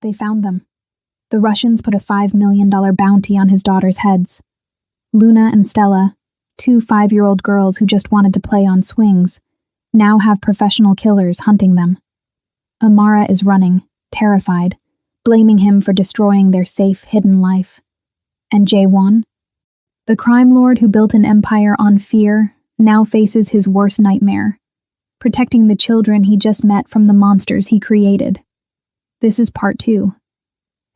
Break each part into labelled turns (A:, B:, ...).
A: They found them. The Russians put a $5 million bounty on his daughters' heads. Luna and Stella, two 5-year-old girls who just wanted to play on swings, now have professional killers hunting them. Amara is running, terrified, blaming him for destroying their safe, hidden life. And Jaewon, the crime lord who built an empire on fear, now faces his worst nightmare, protecting the children he just met from the monsters he created. This is part 2.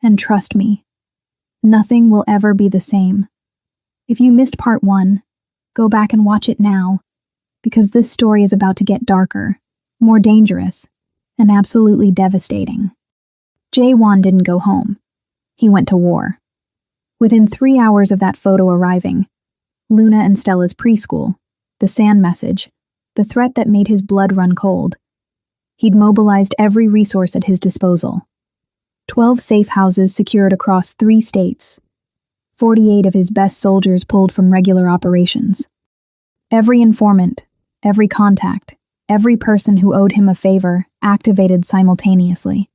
A: And trust me, nothing will ever be the same. If you missed part 1, go back and watch it now, because this story is about to get darker, more dangerous, and absolutely devastating. Jaewon didn't go home. He went to war. Within 3 hours of that photo arriving, Luna and Stella's preschool, the sand message, the threat that made his blood run cold, he'd mobilized every resource at his disposal. 12 safe houses secured across 3 states. 48 of his best soldiers pulled from regular operations. Every informant, every contact, every person who owed him a favor activated simultaneously.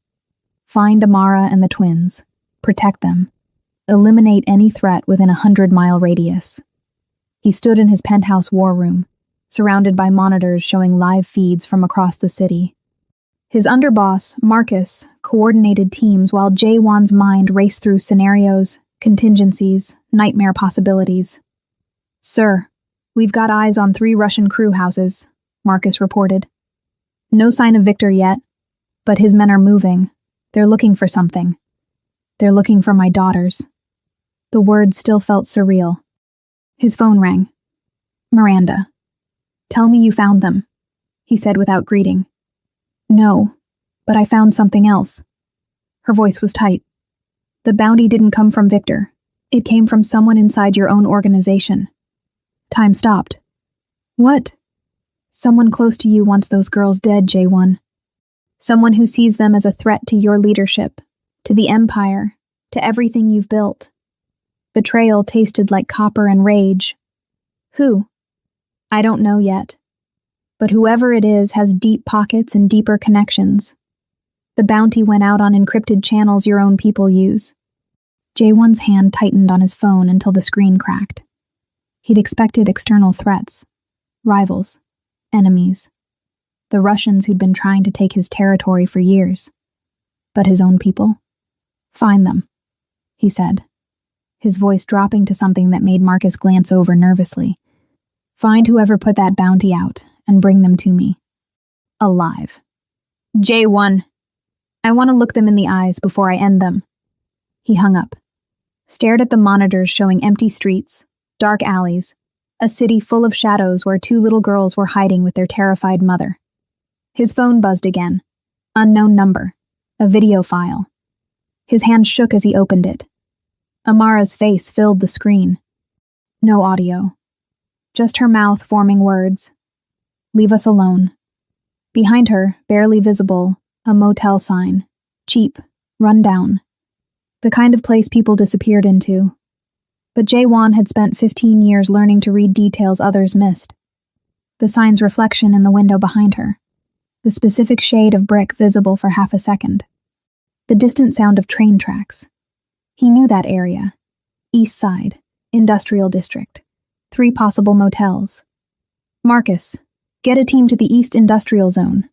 A: Find Amara and the twins. Protect them. Eliminate any threat within a 100-mile radius. He stood in his penthouse war room, surrounded by monitors showing live feeds from across the city. His underboss, Marcus, coordinated teams while Jaewon's mind raced through scenarios, contingencies, nightmare possibilities. "Sir, we've got eyes on 3 Russian crew houses," Marcus reported. "No sign of Victor yet, but his men are moving. They're looking for something. They're looking for my daughters." The words still felt surreal. His phone rang. "Miranda, tell me you found them," he said without greeting. "No, but I found something else." Her voice was tight. "The bounty didn't come from Victor. It came from someone inside your own organization." Time stopped. "What?" "Someone close to you wants those girls dead, Jaewon. Someone who sees them as a threat to your leadership, to the empire, to everything you've built." Betrayal tasted like copper and rage. "Who?" "I don't know yet. But whoever it is has deep pockets and deeper connections. The bounty went out on encrypted channels your own people use." Jaewon's hand tightened on his phone until the screen cracked. He'd expected external threats, rivals, enemies, the Russians who'd been trying to take his territory for years. But his own people? "Find them," he said, his voice dropping to something that made Marcus glance over nervously. "Find whoever put that bounty out and bring them to me. Alive. Jaewon, I want to look them in the eyes before I end them." He hung up, stared at the monitors showing empty streets, dark alleys, a city full of shadows where 2 little girls were hiding with their terrified mother. His phone buzzed again. Unknown number. A video file. His hand shook as he opened it. Amara's face filled the screen. No audio. Just her mouth forming words. "Leave us alone." Behind her, barely visible, a motel sign. Cheap. Run down. The kind of place people disappeared into. But Jaewon had spent 15 years learning to read details others missed. The sign's reflection in the window behind her. The specific shade of brick visible for half a second. The distant sound of train tracks. He knew that area. East Side, Industrial District. 3 possible motels. "Marcus, get a team to the East Industrial Zone.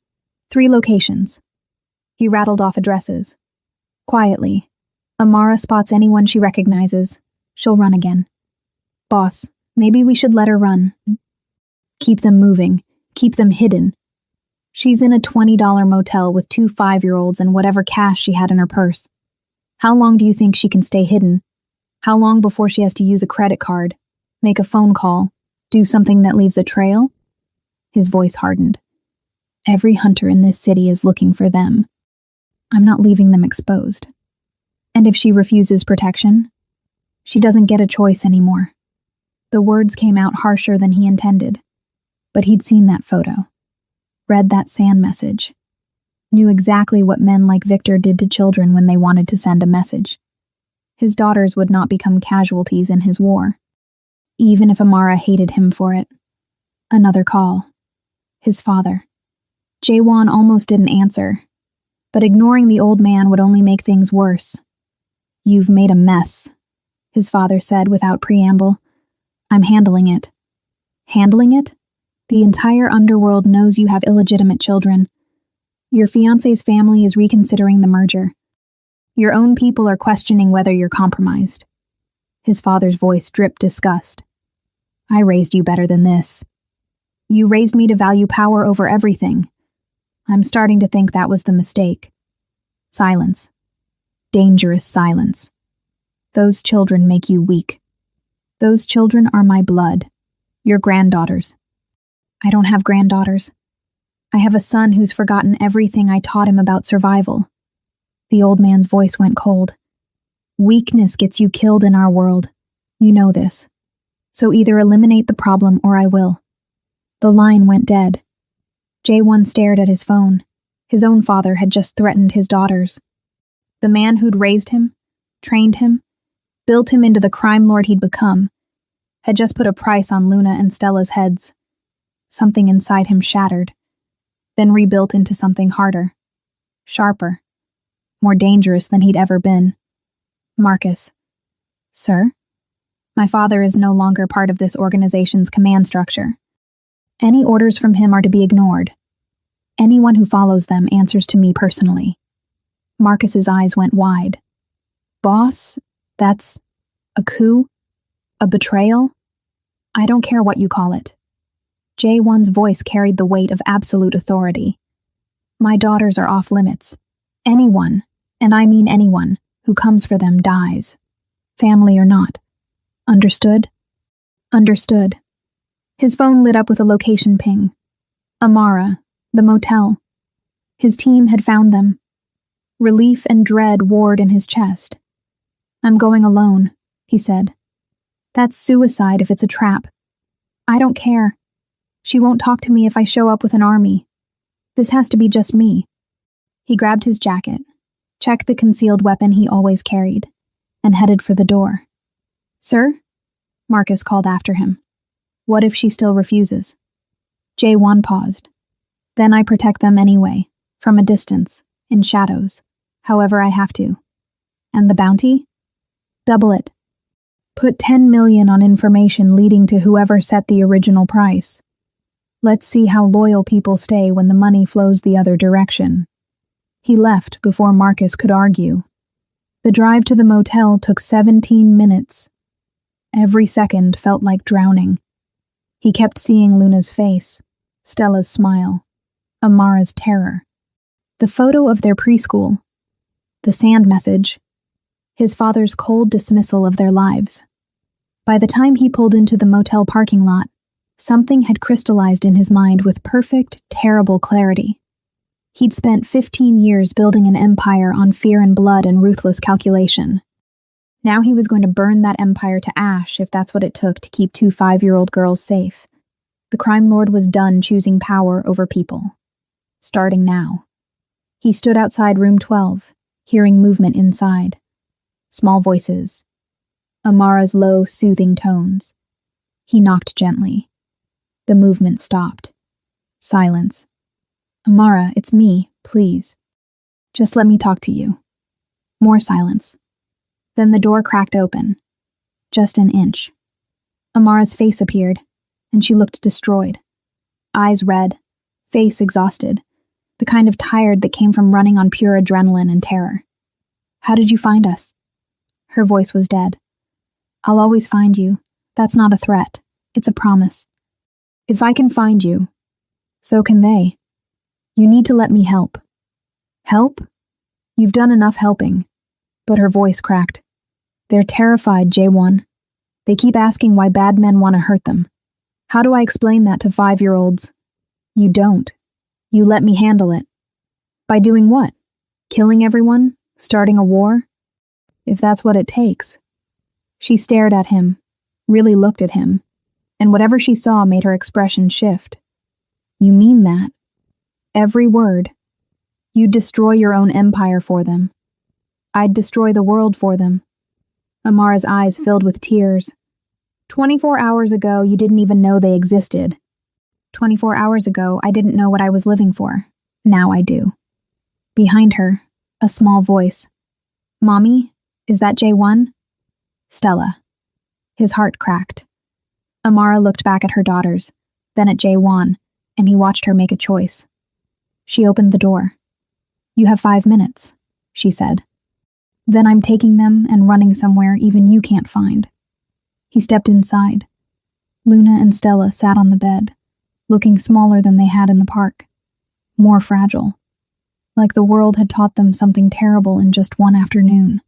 A: 3 locations." He rattled off addresses. Quietly, Amara spots anyone she recognizes. She'll run again. "Boss, maybe we should let her run. Keep them moving. Keep them hidden. She's in a $20 motel with 2 5-year-olds and whatever cash she had in her purse. How long do you think she can stay hidden? How long before she has to use a credit card, make a phone call, do something that leaves a trail?" His voice hardened. "Every hunter in this city is looking for them. I'm not leaving them exposed. And if she refuses protection, she doesn't get a choice anymore." The words came out harsher than he intended, but he'd seen that photo, read that sand message, knew exactly what men like Victor did to children when they wanted to send a message. His daughters would not become casualties in his war, even if Amara hated him for it. Another call. His father. Jaewon almost didn't answer. But ignoring the old man would only make things worse. "You've made a mess," his father said without preamble. "I'm handling it." "Handling it? The entire underworld knows you have illegitimate children. Your fiancé's family is reconsidering the merger. Your own people are questioning whether you're compromised." His father's voice dripped disgust. "I raised you better than this. You raised me to value power over everything. I'm starting to think that was the mistake." Silence. Dangerous silence. "Those children make you weak. Those children are my blood. Your granddaughters." "I don't have granddaughters. I have a son who's forgotten everything I taught him about survival." The old man's voice went cold. "Weakness gets you killed in our world. You know this. So either eliminate the problem or I will." The line went dead. J1 stared at his phone. His own father had just threatened his daughters. The man who'd raised him, trained him, built him into the crime lord he'd become, had just put a price on Luna and Stella's heads. Something inside him shattered, then rebuilt into something harder, sharper, more dangerous than he'd ever been. "Marcus." "Sir?" "My father is no longer part of this organization's command structure. Any orders from him are to be ignored. Anyone who follows them answers to me personally." Marcus's eyes went wide. "Boss? That's a coup? A betrayal? I don't care what you call it." J1's voice carried the weight of absolute authority. "My daughters are off limits. Anyone, and I mean anyone, who comes for them dies. Family or not. Understood?" "Understood." His phone lit up with a location ping. Amara, the motel. His team had found them. Relief and dread warred in his chest. "I'm going alone," he said. "That's suicide if it's a trap. I don't care. She won't talk to me if I show up with an army. This has to be just me." He grabbed his jacket, checked the concealed weapon he always carried, and headed for the door. "Sir?" Marcus called after him. "What if she still refuses?" J1 paused. "Then I protect them anyway, from a distance, in shadows, however I have to. And the bounty? Double it. Put 10 million on information leading to whoever set the original price. Let's see how loyal people stay when the money flows the other direction." He left before Marcus could argue. The drive to the motel took 17 minutes. Every second felt like drowning. He kept seeing Luna's face, Stella's smile, Amara's terror, the photo of their preschool, the sand message, his father's cold dismissal of their lives. By the time he pulled into the motel parking lot, something had crystallized in his mind with perfect, terrible clarity. He'd spent 15 years building an empire on fear and blood and ruthless calculation. Now he was going to burn that empire to ash if that's what it took to keep 2 5-year-old girls safe. The crime lord was done choosing power over people. Starting now. He stood outside room 12, hearing movement inside. Small voices. Amara's low, soothing tones. He knocked gently. The movement stopped. Silence. "Amara, it's me, please. Just let me talk to you." More silence. Then the door cracked open. Just an inch. Amara's face appeared, and she looked destroyed. Eyes red, face exhausted, the kind of tired that came from running on pure adrenaline and terror. "How did you find us?" Her voice was dead. "I'll always find you. That's not a threat. It's a promise. If I can find you, so can they. You need to let me help." "Help? You've done enough helping." But her voice cracked. "They're terrified, J1. They keep asking why bad men want to hurt them. How do I explain that to 5-year-olds? You don't. You let me handle it." "By doing what? Killing everyone? Starting a war?" "If that's what it takes." She stared at him, really looked at him, and whatever she saw made her expression shift. "You mean that? Every word. You'd destroy your own empire for them. I'd destroy the world for them." Amara's eyes filled with tears. 24 hours ago, you didn't even know they existed. 24 hours ago, I didn't know what I was living for. Now I do. Behind her, a small voice. Mommy, is that J1? Stella. His heart cracked. Amara looked back at her daughters, then at J1, and he watched her make a choice. She opened the door. You have 5 minutes, she said. Then I'm taking them and running somewhere even you can't find. He stepped inside. Luna and Stella sat on the bed, looking smaller than they had in the park, more fragile, like the world had taught them something terrible in just one afternoon.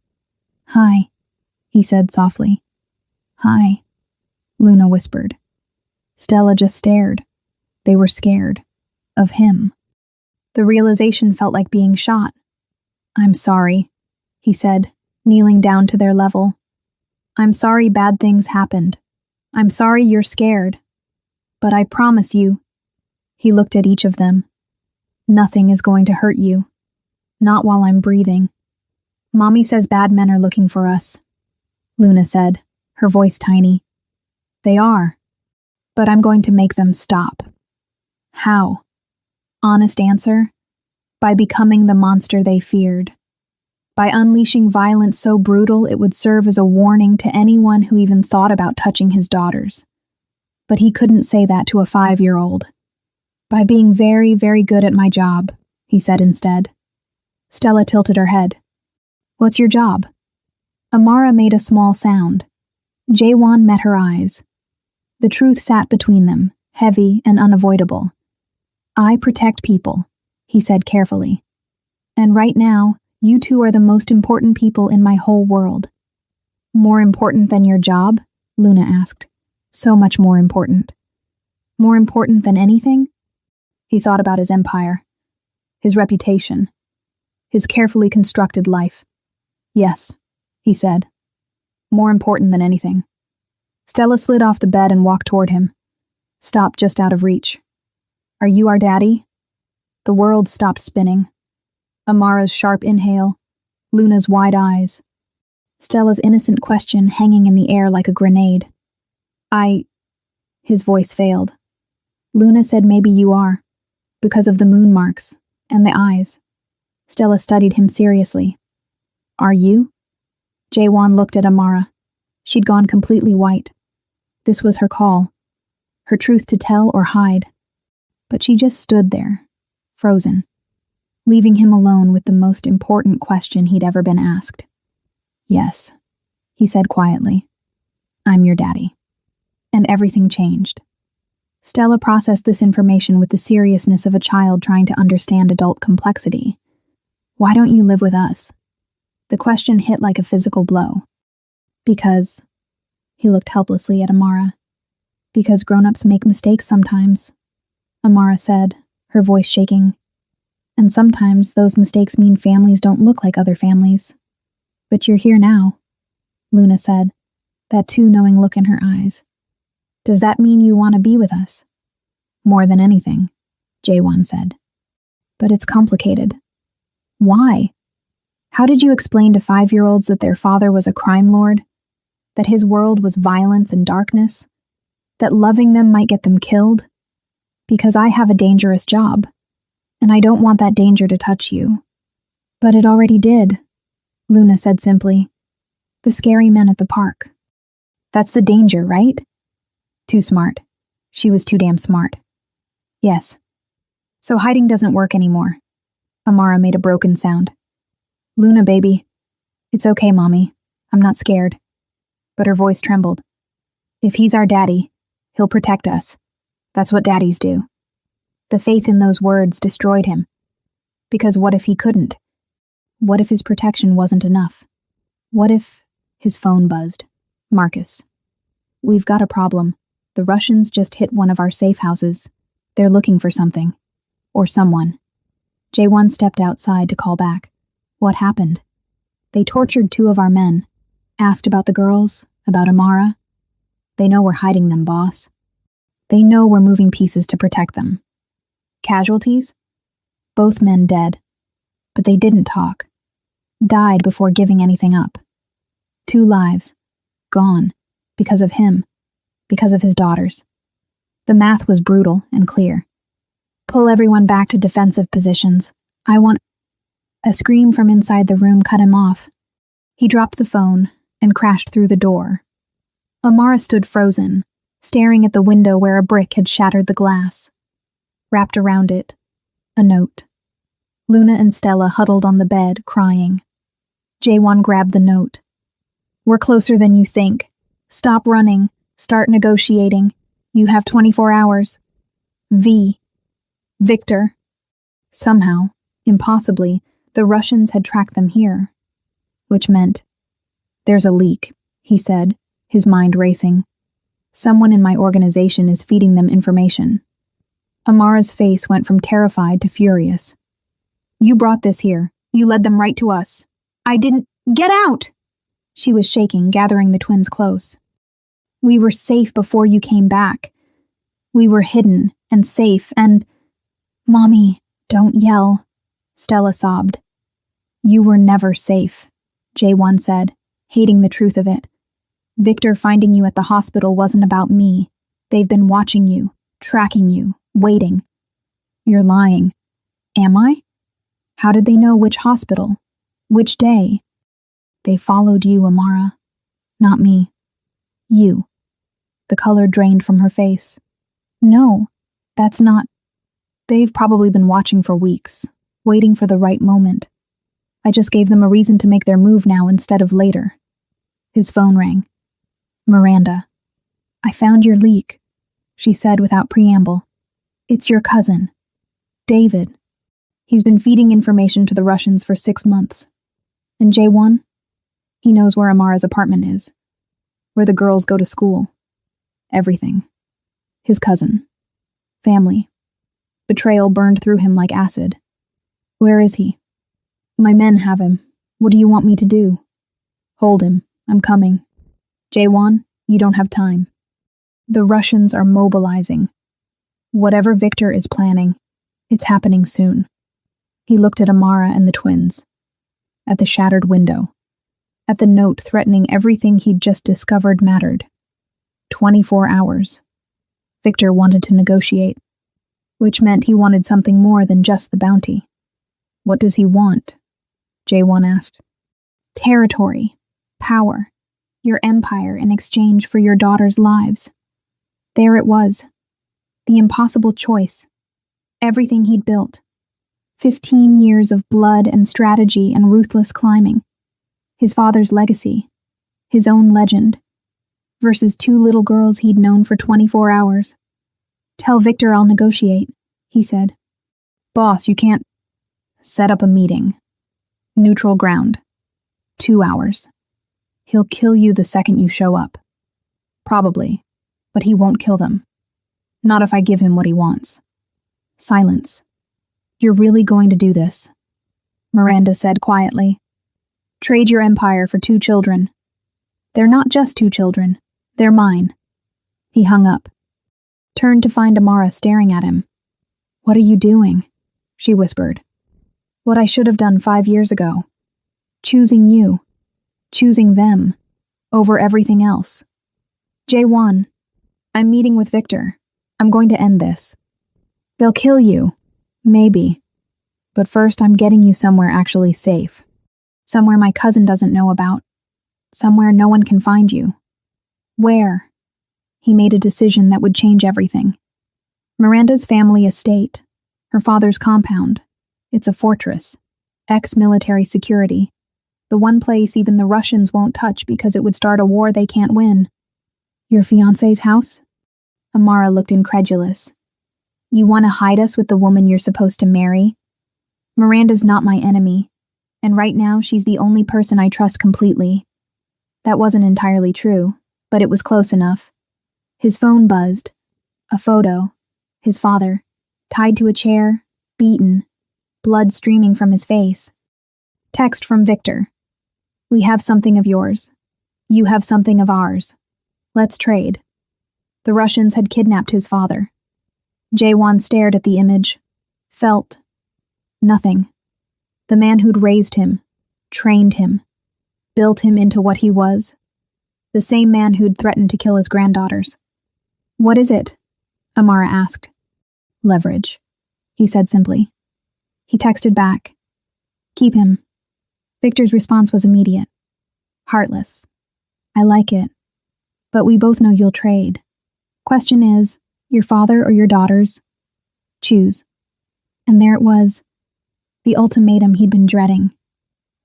A: Hi, he said softly. Hi, Luna whispered. Stella just stared. They were scared. Of him. The realization felt like being shot. I'm sorry, he said, kneeling down to their level. I'm sorry bad things happened. I'm sorry you're scared. But I promise you, he looked at each of them, nothing is going to hurt you. Not while I'm breathing. Mommy says bad men are looking for us, Luna said, her voice tiny. They are. But I'm going to make them stop. How? Honest answer? By becoming the monster they feared. By unleashing violence so brutal it would serve as a warning to anyone who even thought about touching his daughters. But he couldn't say that to a 5-year-old. By being very, very good at my job, he said instead. Stella tilted her head. What's your job? Amara made a small sound. J1 met her eyes. The truth sat between them, heavy and unavoidable. I protect people, he said carefully. And right now, you two are the most important people in my whole world. More important than your job? Luna asked. So much more important. More important than anything? He thought about his empire, his reputation, his carefully constructed life. Yes, he said. More important than anything. Stella slid off the bed and walked toward him. Stopped just out of reach. Are you our daddy? The world stopped spinning. Amara's sharp inhale, Luna's wide eyes. Stella's innocent question hanging in the air like a grenade. His voice failed. Luna said maybe you are, because of the moon marks and the eyes. Stella studied him seriously. Are you? J1 looked at Amara. She'd gone completely white. This was her call, her truth to tell or hide. But she just stood there, frozen, leaving him alone with the most important question he'd ever been asked. Yes, he said quietly. I'm your daddy. And everything changed. Stella processed this information with the seriousness of a child trying to understand adult complexity. Why don't you live with us? The question hit like a physical blow. Because, he looked helplessly at Amara. Because grown-ups make mistakes sometimes, Amara said, her voice shaking. And sometimes those mistakes mean families don't look like other families. But you're here now, Luna said, that too knowing look in her eyes. Does that mean you want to be with us? More than anything, J1 said. But it's complicated. Why? How did you explain to 5-year-olds that their father was a crime lord? That his world was violence and darkness? That loving them might get them killed? Because I have a dangerous job, and I don't want that danger to touch you. But it already did, Luna said simply. The scary men at the park. That's the danger, right? Too smart. She was too damn smart. Yes. So hiding doesn't work anymore. Amara made a broken sound. Luna, baby. It's okay, Mommy. I'm not scared. But her voice trembled. If he's our daddy, he'll protect us. That's what daddies do. The faith in those words destroyed him. Because what if he couldn't? What if his protection wasn't enough? What if... His phone buzzed. Marcus. We've got a problem. The Russians just hit one of our safe houses. They're looking for something. Or someone. J1 stepped outside to call back. What happened? They tortured 2 of our men. Asked about the girls, about Amara. They know we're hiding them, boss. They know we're moving pieces to protect them. Casualties? Both men dead. But they didn't talk. Died before giving anything up. 2 lives. Gone. Because of him. Because of his daughters. The math was brutal and clear. Pull everyone back to defensive positions. I want... A scream from inside the room cut him off. He dropped the phone and crashed through the door. Amara stood frozen, staring at the window where a brick had shattered the glass. Wrapped around it, a note. Luna and Stella huddled on the bed, crying. Jaewon grabbed the note. "We're closer than you think. Stop running. Start negotiating. You have 24 hours. V. Victor." Somehow, impossibly, the Russians had tracked them here. Which meant, "There's a leak," he said, his mind racing. "Someone in my organization is feeding them information." Amara's face went from terrified to furious. "You brought this here. You led them right to us. I didn't— Get out!" She was shaking, gathering the twins close. "We were safe before you came back. We were hidden and safe and— Mommy, don't yell," Stella sobbed. "You were never safe," Jaewon said, hating the truth of it. "Victor finding you at the hospital wasn't about me. They've been watching you, tracking you, waiting." "You're lying." "Am I? How did they know which hospital? Which day?" "They followed you, Amara. Not me. You." The color drained from her face. "No, that's not— They've probably been watching for weeks, waiting for the right moment. I just gave them a reason to make their move now instead of later." His phone rang. "Miranda." "I found your leak," she said without preamble. "It's your cousin, David. He's been feeding information to the Russians for 6 months. And Jaewon? He knows where Amara's apartment is, where the girls go to school. Everything. His cousin. Family. Betrayal burned through him like acid. Where is he?" "My men have him. What do you want me to do?" "Hold him. I'm coming. Jaewon, you don't have time. The Russians are mobilizing. Whatever Victor is planning, it's happening soon." He looked at Amara and the twins. At the shattered window. At the note threatening everything he'd just discovered mattered. 24 hours. Victor wanted to negotiate. Which meant he wanted something more than just the bounty. "What does he want?" Jaewon asked. "Territory. Power. Your empire in exchange for your daughters' lives." There it was. The impossible choice. Everything he'd built. 15 years of blood and strategy and ruthless climbing. His father's legacy. His own legend. Versus 2 little girls he'd known for 24 hours. "Tell Victor I'll negotiate," he said. "Boss, you can't—" "Set up a meeting. Neutral ground. 2 hours. He'll kill you the second you show up. Probably, but he won't kill them. Not if I give him what he wants." Silence. "You're really going to do this?" Miranda said quietly. "Trade your empire for 2 children. They're not just 2 children. They're mine." He hung up. Turned to find Amara staring at him. "What are you doing?" she whispered. "What I should have done 5 years ago. Choosing you. Choosing them. Over everything else. Jaewon, I'm meeting with Victor. I'm going to end this. They'll kill you. Maybe. But first I'm getting you somewhere actually safe. Somewhere my cousin doesn't know about. Somewhere no one can find you." "Where?" He made a decision that would change everything. Miranda's family estate. Her father's compound. It's a fortress. Ex-military security. The one place even the Russians won't touch because it would start a war they can't win. "Your fiancé's house?" Amara looked incredulous. "You want to hide us with the woman you're supposed to marry? Miranda's not my enemy, and right now she's the only person I trust completely." That wasn't entirely true, but it was close enough. His phone buzzed. A photo. His father, tied to a chair, beaten, blood streaming from his face. Text from Victor. "We have something of yours. You have something of ours. Let's trade." The Russians had kidnapped his father. Jaewon stared at the image. Felt. Nothing. The man who'd raised him, trained him, built him into what he was. The same man who'd threatened to kill his granddaughters. "What is it?" Amara asked. "Leverage," he said simply. He texted back. Keep him. Victor's response was immediate. Heartless. I like it. But we both know you'll trade. Question is, your father or your daughters? Choose. And there it was. The ultimatum he'd been dreading.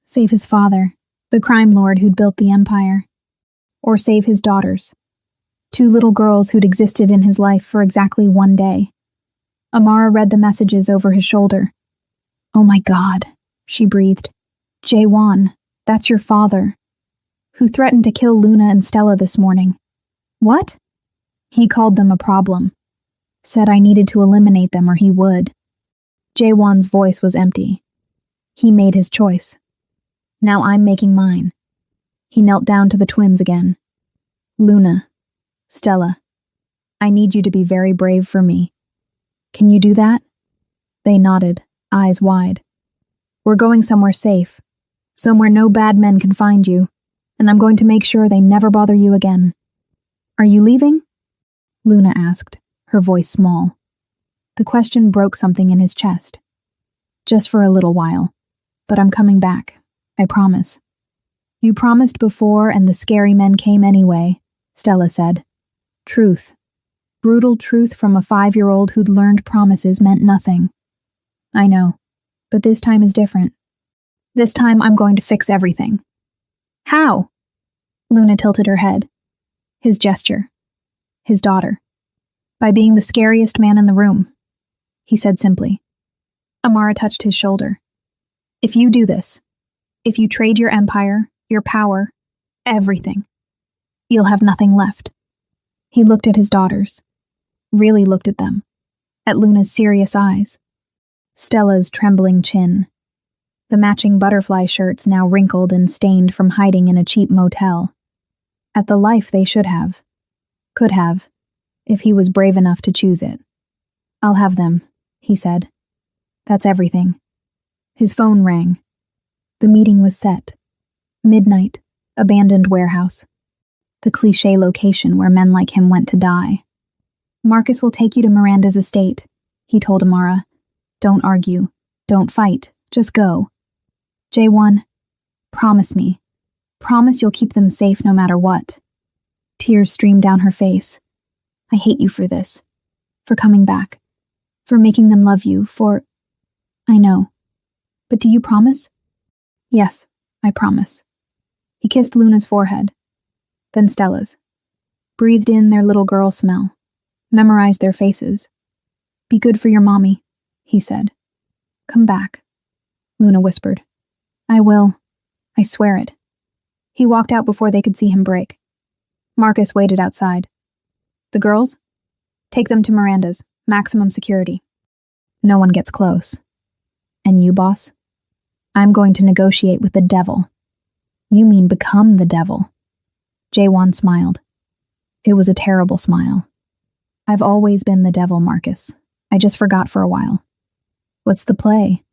A: Save his father, the crime lord who'd built the empire. Or save his daughters. 2 little girls who'd existed in his life for exactly 1 day. Amara read the messages over his shoulder. Oh my God, she breathed. Jaewon, that's your father. Who threatened to kill Luna and Stella this morning. What? He called them a problem. Said I needed to eliminate them or he would. Jaewon's voice was empty. He made his choice. Now I'm making mine. He knelt down to the twins again. Luna, Stella, I need you to be very brave for me. Can you do that? They nodded, eyes wide. We're going somewhere safe, somewhere no bad men can find you, and I'm going to make sure they never bother you again. Are you leaving? Luna asked, her voice small. The question broke something in his chest. Just for a little while, but I'm coming back, I promise. You promised before and the scary men came anyway, Stella said. Truth. Brutal truth from a 5-year-old who'd learned promises meant nothing. I know, but this time is different. This time I'm going to fix everything. How? Luna tilted her head. His gesture. His daughter. By being the scariest man in the room, he said simply. Amara touched his shoulder. If you do this, if you trade your empire, your power, everything, you'll have nothing left. He looked at his daughters. Really looked at them. At Luna's serious eyes. Stella's trembling chin. The matching butterfly shirts now wrinkled and stained from hiding in a cheap motel. At the life they should have. Could have, if he was brave enough to choose it. I'll have them, he said. That's everything. His phone rang. The meeting was set. Midnight, abandoned warehouse. The cliché location where men like him went to die. Marcus will take you to Miranda's estate, he told Amara. Don't argue. Don't fight. Just go. Jaewon, promise me. Promise you'll keep them safe no matter what. Tears streamed down her face. I hate you for this. For coming back. For making them love you. I know. But do you promise? Yes, I promise. He kissed Luna's forehead. Then Stella's. Breathed in their little girl smell. Memorized their faces. Be good for your mommy, he said. Come back, Luna whispered. I will. I swear it. He walked out before they could see him break. Marcus waited outside. The girls? Take them to Miranda's. Maximum security. No one gets close. And you, boss? I'm going to negotiate with the devil. You mean become the devil? Jaewon smiled. It was a terrible smile. I've always been the devil, Marcus. I just forgot for a while. What's the play?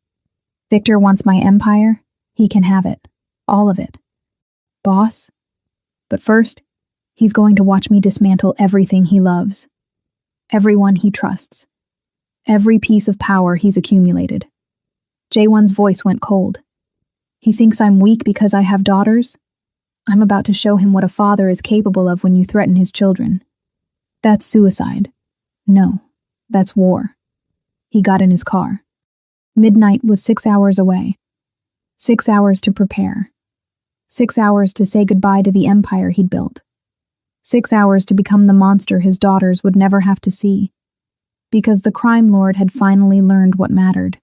A: Victor wants my empire. He can have it. All of it. Boss? But first, he's going to watch me dismantle everything he loves. Everyone he trusts. Every piece of power he's accumulated. Jaewon's voice went cold. He thinks I'm weak because I have daughters? I'm about to show him what a father is capable of when you threaten his children. That's suicide. No, that's war. He got in his car. Midnight was 6 hours away. 6 hours to prepare. 6 hours to say goodbye to the empire he'd built. 6 hours to become the monster his daughters would never have to see. Because the crime lord had finally learned what mattered.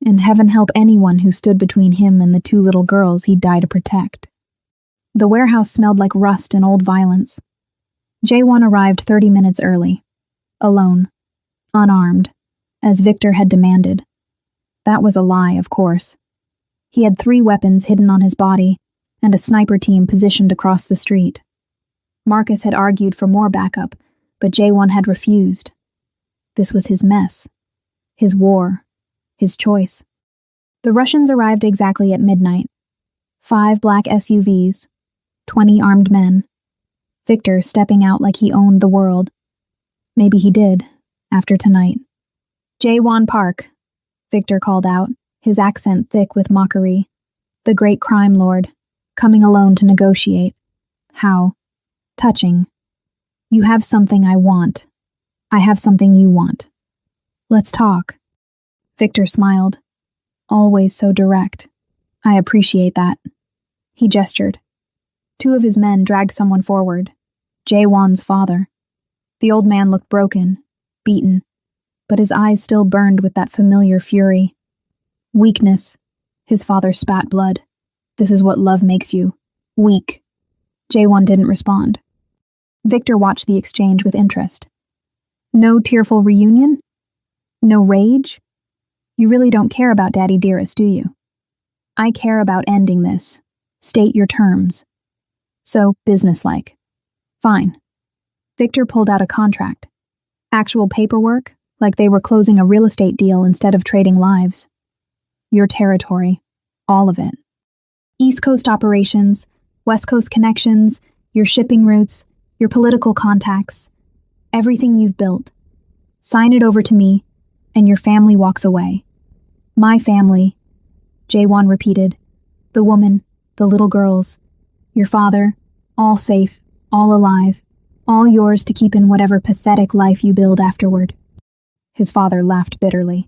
A: And heaven help anyone who stood between him and the 2 little girls he'd die to protect. The warehouse smelled like rust and old violence. Jaewon arrived 30 minutes early. Alone. Unarmed. As Victor had demanded. That was a lie, of course. He had 3 weapons hidden on his body, and a sniper team positioned across the street. Marcus had argued for more backup, but Jaewon had refused. This was his mess. His war. His choice. The Russians arrived exactly at midnight. 5 black SUVs. 20 armed men. Victor stepping out like he owned the world. Maybe he did, after tonight. Jaewon Park, Victor called out, his accent thick with mockery. The great crime lord, coming alone to negotiate. How touching. You have something I want. I have something you want. Let's talk. Victor smiled. Always so direct. I appreciate that. He gestured. Two of his men dragged someone forward. Jae-won's father. The old man looked broken, beaten, but his eyes still burned with that familiar fury. Weakness. His father spat blood. This is what love makes you. Weak. Jae-won didn't respond. Victor watched the exchange with interest. No tearful reunion? No rage? You really don't care about Daddy Dearest, do you? I care about ending this. State your terms. So, businesslike. Fine. Victor pulled out a contract. Actual paperwork, like they were closing a real estate deal instead of trading lives. Your territory. All of it. East Coast operations, West Coast connections, your shipping routes, your political contacts. Everything you've built. Sign it over to me, and your family walks away. My family, Jae-won repeated. The woman, the little girls, your father, all safe, all alive, all yours to keep in whatever pathetic life you build afterward. His father laughed bitterly.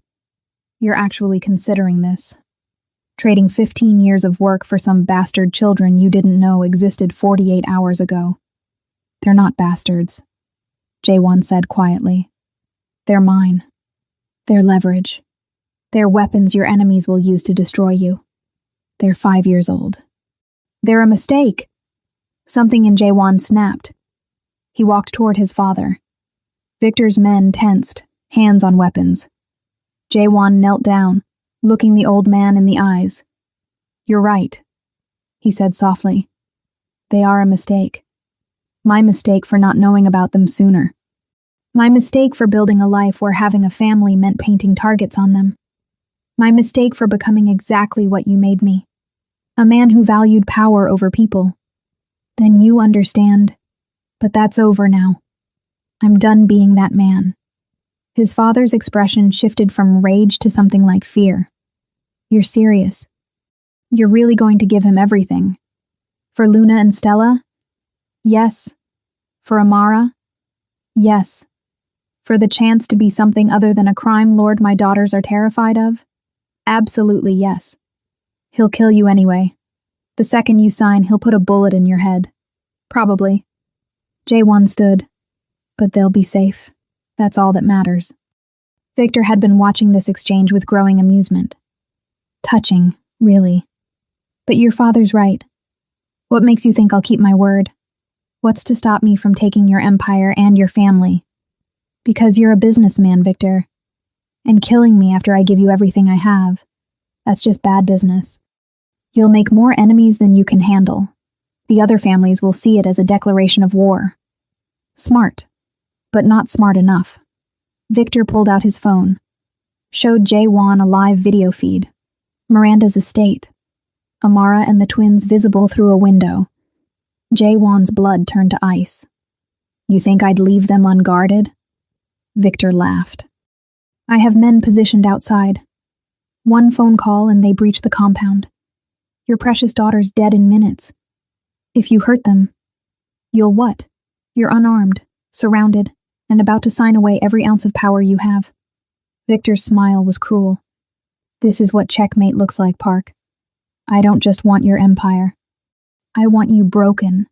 A: You're actually considering this. Trading 15 years of work for some bastard children you didn't know existed 48 hours ago. They're not bastards, Jae-won said quietly. They're mine. They're leverage. They're weapons your enemies will use to destroy you. They're 5 years old. They're a mistake. Something in Jae-won snapped. He walked toward his father. Victor's men tensed, hands on weapons. Jae-won knelt down, looking the old man in the eyes. You're right, he said softly. They are a mistake. My mistake for not knowing about them sooner. My mistake for building a life where having a family meant painting targets on them. My mistake for becoming exactly what you made me. A man who valued power over people. Then you understand. But that's over now. I'm done being that man. His father's expression shifted from rage to something like fear. You're serious. You're really going to give him everything. For Luna and Stella? Yes. For Amara? Yes. For the chance to be something other than a crime lord my daughters are terrified of? Absolutely yes. He'll kill you anyway. The second you sign, he'll put a bullet in your head. Probably. Jae-won stood. But they'll be safe. That's all that matters. Victor had been watching this exchange with growing amusement. Touching, really. But your father's right. What makes you think I'll keep my word? What's to stop me from taking your empire and your family? Because you're a businessman, Victor. And killing me after I give you everything I have. That's just bad business. You'll make more enemies than you can handle. The other families will see it as a declaration of war. Smart, but not smart enough. Victor pulled out his phone, showed Jae-won a live video feed. Miranda's estate. Amara and the twins visible through a window. Jae-won's blood turned to ice. You think I'd leave them unguarded? Victor laughed. I have men positioned outside. One phone call and they breach the compound. Your precious daughter's dead in minutes. If you hurt them, you'll what? You're unarmed, surrounded, and about to sign away every ounce of power you have. Victor's smile was cruel. This is what checkmate looks like, Park. I don't just want your empire. I want you broken,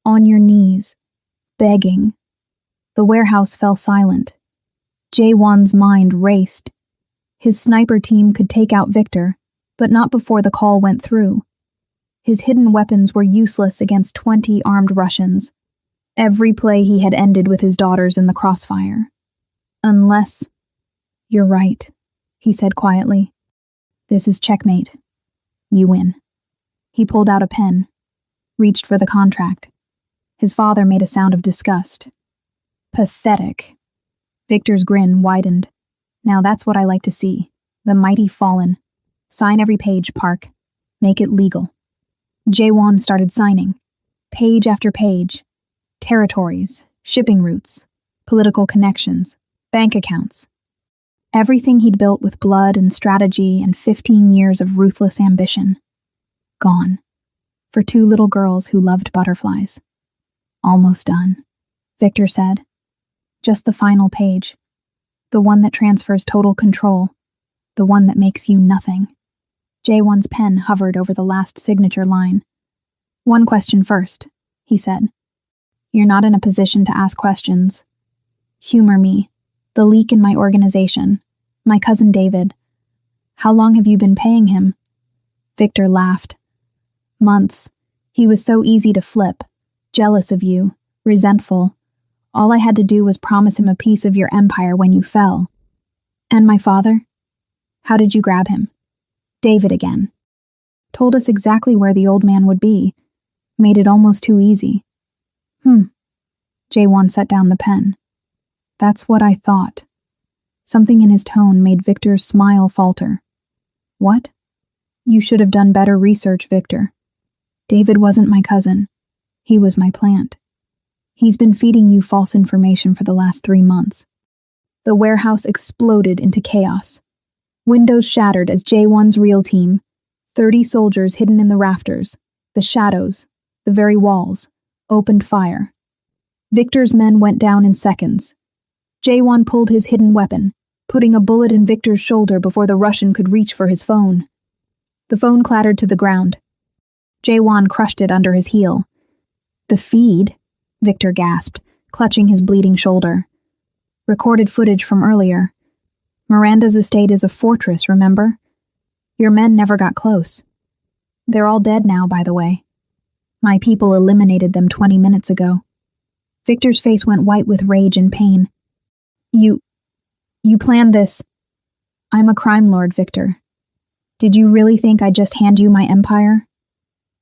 A: on your knees, begging. The warehouse fell silent. Jae-won's mind raced. His sniper team could take out Victor, but not before the call went through. His hidden weapons were useless against 20 armed Russians. Every play he had ended with his daughters in the crossfire. Unless... You're right, he said quietly. This is checkmate. You win. He pulled out a pen, reached for the contract. His father made a sound of disgust. Pathetic. Victor's grin widened. Now that's what I like to see. The mighty fallen. Sign every page, Park. Make it legal. Jae-won started signing. Page after page. Territories, shipping routes, political connections, bank accounts. Everything he'd built with blood and strategy and 15 years of ruthless ambition. Gone. For two little girls who loved butterflies. Almost done, Victor said. Just the final page. The one that transfers total control. The one that makes you nothing. J1's pen hovered over the last signature line. One question first, he said. You're not in a position to ask questions. Humor me. The leak in my organization. My cousin David. How long have you been paying him? Victor laughed. Months. He was so easy to flip. Jealous of you. Resentful. All I had to do was promise him a piece of your empire when you fell. And my father? How did you grab him? David again. Told us exactly where the old man would be. Made it almost too easy. J1 set down the pen. That's what I thought. Something in his tone made Victor's smile falter. What? You should have done better research, Victor. David wasn't my cousin. He was my plant. He's been feeding you false information for the last 3 months. The warehouse exploded into chaos. Windows shattered as J1's real team, 30 soldiers hidden in the rafters, the shadows, the very walls, opened fire. Victor's men went down in seconds. J1 pulled his hidden weapon, putting a bullet in Victor's shoulder before the Russian could reach for his phone. The phone clattered to the ground. J1 crushed it under his heel. The feed, Victor gasped, clutching his bleeding shoulder. Recorded footage from earlier. Miranda's estate is a fortress, remember? Your men never got close. They're all dead now, by the way. My people eliminated them 20 minutes ago. Victor's face went white with rage and pain. You planned this. I'm a crime lord, Victor. Did you really think I'd just hand you my empire?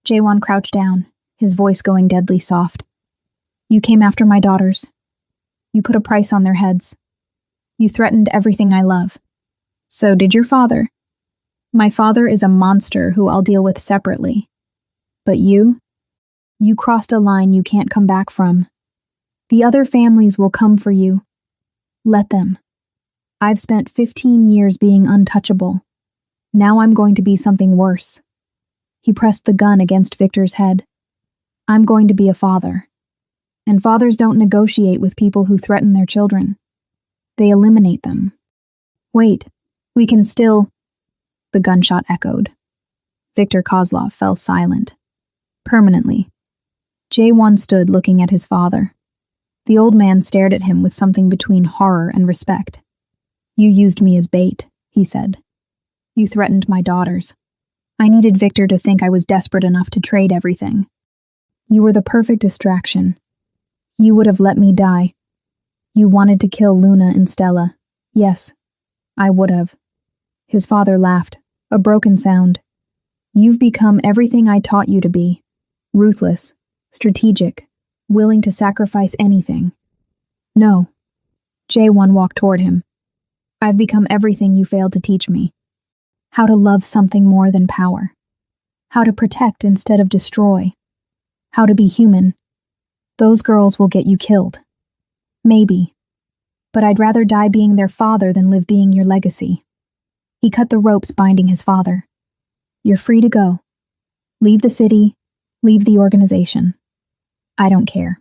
A: J1 crouched down, his voice going deadly soft. You came after my daughters. You put a price on their heads. You threatened everything I love. So did your father. My father is a monster who I'll deal with separately. But you crossed a line you can't come back from. The other families will come for you. Let them. I've spent 15 years being untouchable. Now I'm going to be something worse. He pressed the gun against Victor's head. I'm going to be a father. And fathers don't negotiate with people who threaten their children. They eliminate them. Wait, we can still... The gunshot echoed. Viktor Kozlov fell silent. Permanently. J1 stood looking at his father. The old man stared at him with something between horror and respect. You used me as bait, he said. You threatened my daughters. I needed Victor to think I was desperate enough to trade everything. You were the perfect distraction. You would have let me die. You wanted to kill Luna and Stella. Yes, I would have. His father laughed, a broken sound. You've become everything I taught you to be. Ruthless, strategic, willing to sacrifice anything. No. J1 walked toward him. I've become everything you failed to teach me. How to love something more than power. How to protect instead of destroy. How to be human. Those girls will get you killed. Maybe. But I'd rather die being their father than live being your legacy. He cut the ropes binding his father. You're free to go. Leave the city, leave the organization. I don't care.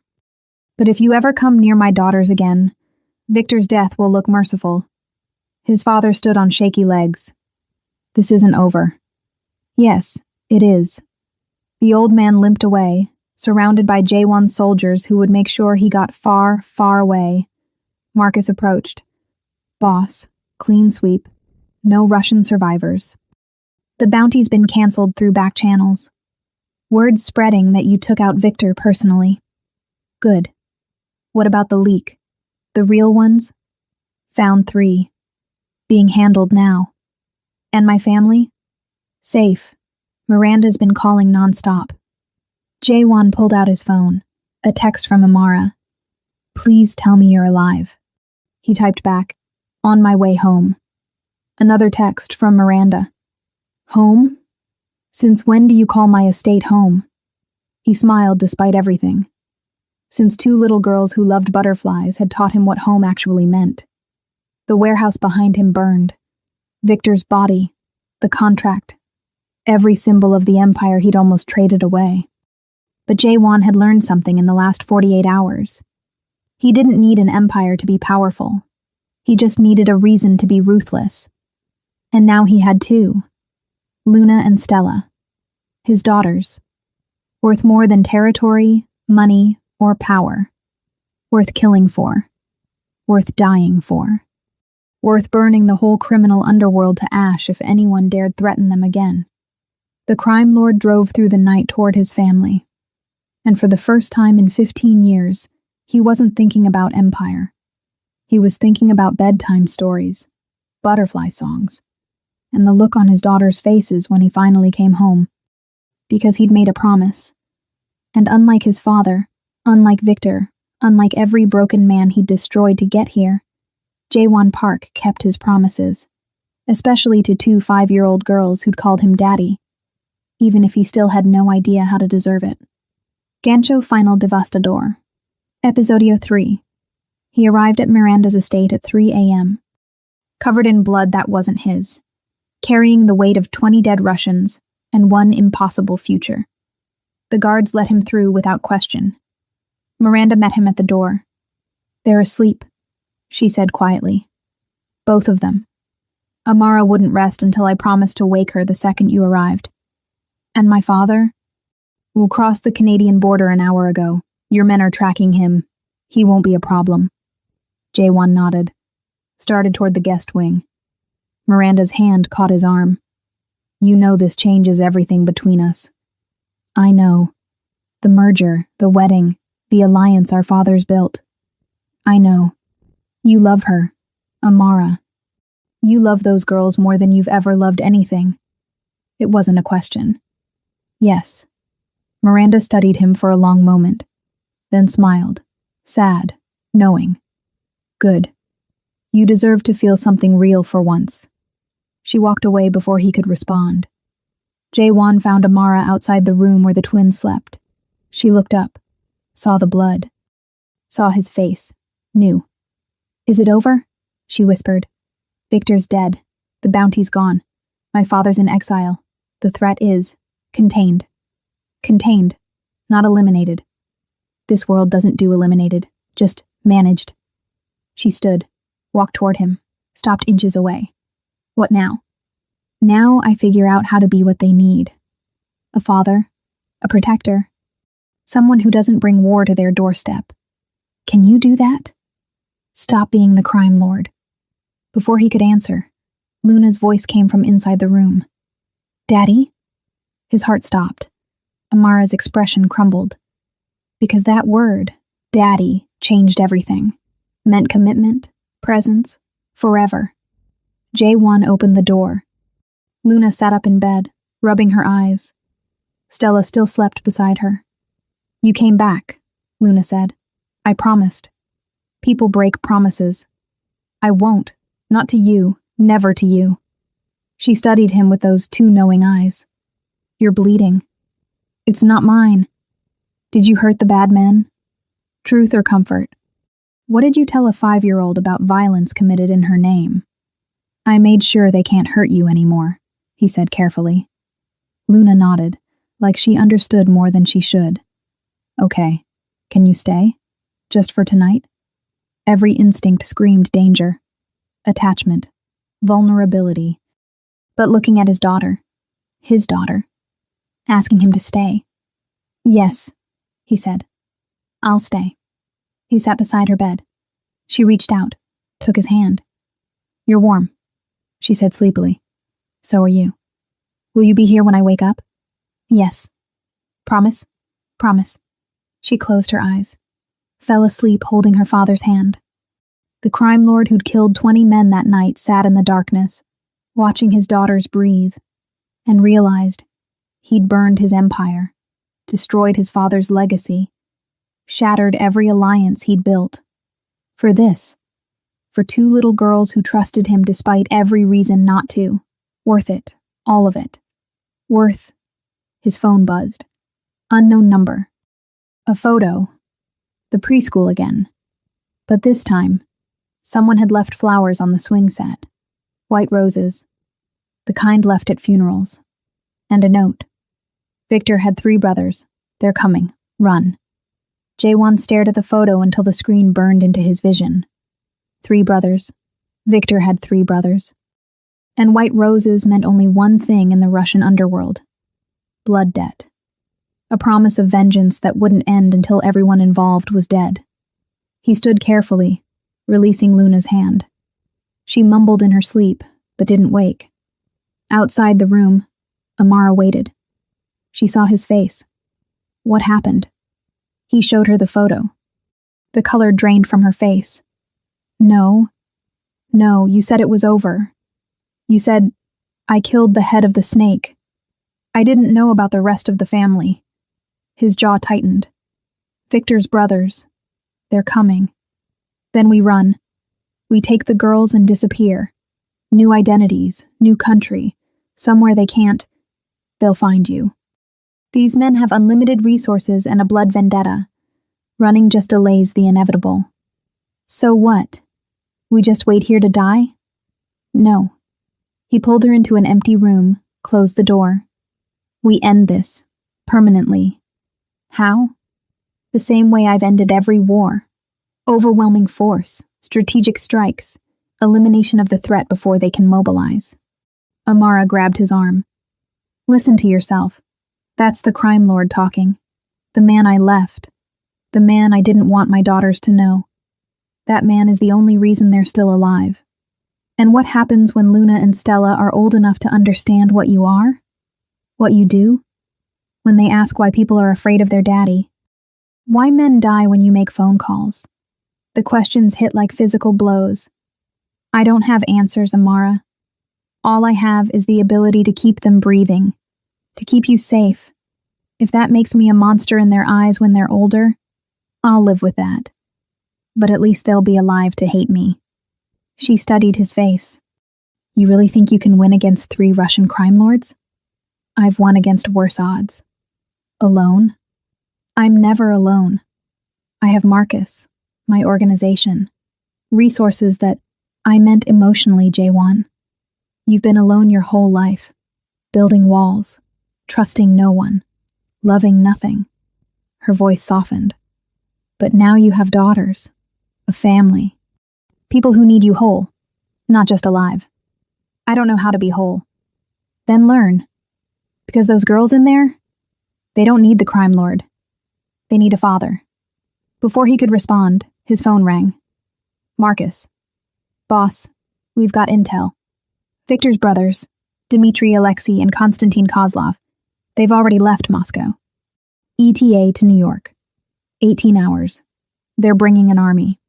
A: But if you ever come near my daughters again, Victor's death will look merciful. His father stood on shaky legs. This isn't over. Yes, it is. The old man limped away, surrounded by J1 soldiers who would make sure he got far, far away. Marcus approached. Boss, clean sweep. No Russian survivors. The bounty's been canceled through back channels. Word spreading that you took out Victor personally. Good. What about the leak? The real ones? Found 3. Being handled now. And my family? Safe. Miranda's been calling nonstop. J1 pulled out his phone. A text from Amara. Please tell me you're alive. He typed back. On my way home. Another text from Miranda. Home? Since when do you call my estate home? He smiled despite everything. Since 2 little girls who loved butterflies had taught him what home actually meant. The warehouse behind him burned. Victor's body, the contract, every symbol of the empire he'd almost traded away. But Jaewon had learned something in the last 48 hours. He didn't need an empire to be powerful. He just needed a reason to be ruthless. And now he had two. Luna and Stella. His daughters. Worth more than territory, money, or power. Worth killing for. Worth dying for. Worth burning the whole criminal underworld to ash if anyone dared threaten them again. The crime lord drove through the night toward his family. And for the first time in 15 years, he wasn't thinking about empire. He was thinking about bedtime stories, butterfly songs, and the look on his daughters' faces when he finally came home. Because he'd made a promise. And unlike his father, unlike Victor, unlike every broken man he'd destroyed to get here, Jaewon Park kept his promises, especially to two 5-year-old girls who'd called him daddy, even if he still had no idea how to deserve it. Gancho Final Devastador. Episodio 3. He arrived at Miranda's estate at 3 a.m., covered in blood that wasn't his, carrying the weight of 20 dead Russians and one impossible future. The guards let him through without question. Miranda met him at the door. "They're asleep," she said quietly. "Both of them. Amara wouldn't rest until I promised to wake her the second you arrived. And my father? We'll cross the Canadian border an hour ago. Your men are tracking him. He won't be a problem." Jaewon nodded, started toward the guest wing. Miranda's hand caught his arm. "You know this changes everything between us." "I know. The merger, the wedding, the alliance our fathers built. I know. You love her, Amara. You love those girls more than you've ever loved anything." It wasn't a question. "Yes." Miranda studied him for a long moment, then smiled, sad, knowing. "Good. You deserve to feel something real for once." She walked away before he could respond. Jaewon found Amara outside the room where the twins slept. She looked up, saw the blood, saw his face, knew. "Is it over?" she whispered. "Victor's dead. The bounty's gone. My father's in exile. The threat is contained. Contained, not eliminated. This world doesn't do eliminated, just managed." She stood, walked toward him, stopped inches away. "What now?" "Now I figure out how to be what they need. A father, a protector, someone who doesn't bring war to their doorstep. Can you do that? Stop being the crime lord." Before he could answer, Luna's voice came from inside the room. "Daddy?" His heart stopped. Amara's expression crumbled. Because that word, daddy, changed everything. Meant commitment, presence, forever. Jaewon opened the door. Luna sat up in bed, rubbing her eyes. Stella still slept beside her. "You came back," Luna said. "I promised. People break promises. I won't. Not to you. Never to you." She studied him with those two knowing eyes. "You're bleeding." "It's not mine." "Did you hurt the bad men? Truth or comfort? What did you tell a 5-year-old about violence committed in her name?" "I made sure they can't hurt you anymore," he said carefully. Luna nodded, like she understood more than she should. "Okay. Can you stay? Just for tonight?" Every instinct screamed danger, attachment, vulnerability. But looking at his daughter, asking him to stay. "Yes," he said. "I'll stay." He sat beside her bed. She reached out, took his hand. "You're warm," she said sleepily. "So are you. Will you be here when I wake up?" "Yes." "Promise?" "Promise." She closed her eyes, fell asleep holding her father's hand. The crime lord who'd killed 20 men that night sat in the darkness, watching his daughters breathe, and realized he'd burned his empire, destroyed his father's legacy, shattered every alliance he'd built. For this. For 2 little girls who trusted him despite every reason not to. Worth it. All of it. Worth. His phone buzzed. Unknown number. A photo. The preschool again. But this time, Someone had left flowers on the swing set. White roses. The kind left at funerals. And a note. Victor had 3 brothers. They're coming. Run. Jaewon stared at the photo until the screen burned into his vision. 3 brothers. Victor had 3 brothers. And white roses meant only one thing in the Russian underworld. Blood debt. A promise of vengeance that wouldn't end until everyone involved was dead. He stood carefully, releasing Luna's hand. She mumbled in her sleep, but didn't wake. Outside the room, Amara waited. She saw his face. What happened? He showed her the photo. The color drained from her face. No, you said it was over. You said, I killed the head of the snake. I didn't know about the rest of the family. His jaw tightened. Victor's brothers. They're coming. Then we run. We take the girls and disappear. New identities, new country. Somewhere they can't. They'll find you. These men have unlimited resources and a blood vendetta. Running just delays the inevitable. So what? We just wait here to die? No. He pulled her into an empty room, closed the door. We end this. Permanently. How? The same way I've ended every war. Overwhelming force, strategic strikes, elimination of the threat before they can mobilize. Amara grabbed his arm. Listen to yourself. That's the crime lord talking. The man I left. The man I didn't want my daughters to know. That man is the only reason they're still alive. And what happens when Luna and Stella are old enough to understand what you are? What you do? When they ask why people are afraid of their daddy. Why men die when you make phone calls. The questions hit like physical blows. I don't have answers, Amara. All I have is the ability to keep them breathing. To keep you safe. If that makes me a monster in their eyes when they're older, I'll live with that. But at least they'll be alive to hate me. She studied his face. You really think you can win against 3 Russian crime lords? I've won against worse odds. Alone? I'm never alone. I have Marcus, my organization. Resources that I meant emotionally, Jaewon. You've been alone your whole life. Building walls. Trusting no one. Loving nothing. Her voice softened. But now you have daughters. A family. People who need you whole. Not just alive. I don't know how to be whole. Then learn. Because those girls in there, they don't need the crime lord. They need a father. Before he could respond, his phone rang. Marcus. Boss, we've got intel. Victor's brothers, Dmitry Alexei and Konstantin Kozlov, they've already left Moscow. ETA to New York. 18 hours. They're bringing an army.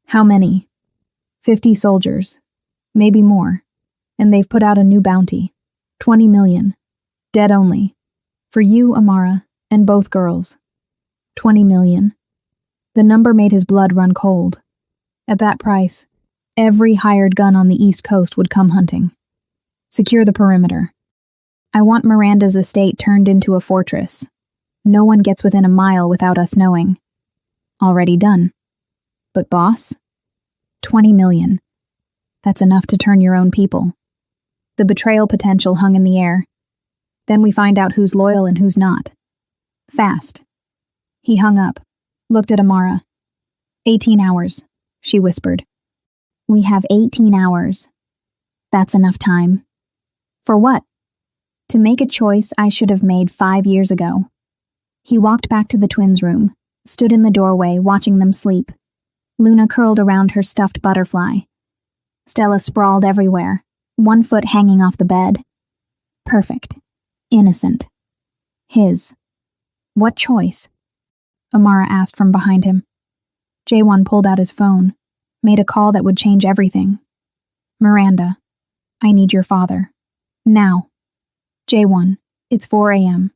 A: How many? 50 soldiers. Maybe more. And they've put out a new bounty. 20 million. Dead only. For you, Amara, and both girls. 20 million. The number made his blood run cold. At that price, every hired gun on the East Coast would come hunting. Secure the perimeter. I want Miranda's estate turned into a fortress. No one gets within a mile without us knowing. Already done. But boss? 20 million. That's enough to turn your own people. The betrayal potential hung in the air. Then we find out who's loyal and who's not. Fast. He hung up, looked at Amara. 18 hours, she whispered. We have 18 hours. That's enough time. For what? To make a choice I should have made 5 years ago. He walked back to the twins' room, stood in the doorway watching them sleep. Luna curled around her stuffed butterfly. Stella sprawled everywhere, 1 foot hanging off the bed. Perfect. Innocent. His. What choice? Amara asked from behind him. Jaewon pulled out his phone, made a call that would change everything. Miranda, I need your father. Now. Jaewon, it's 4 a.m.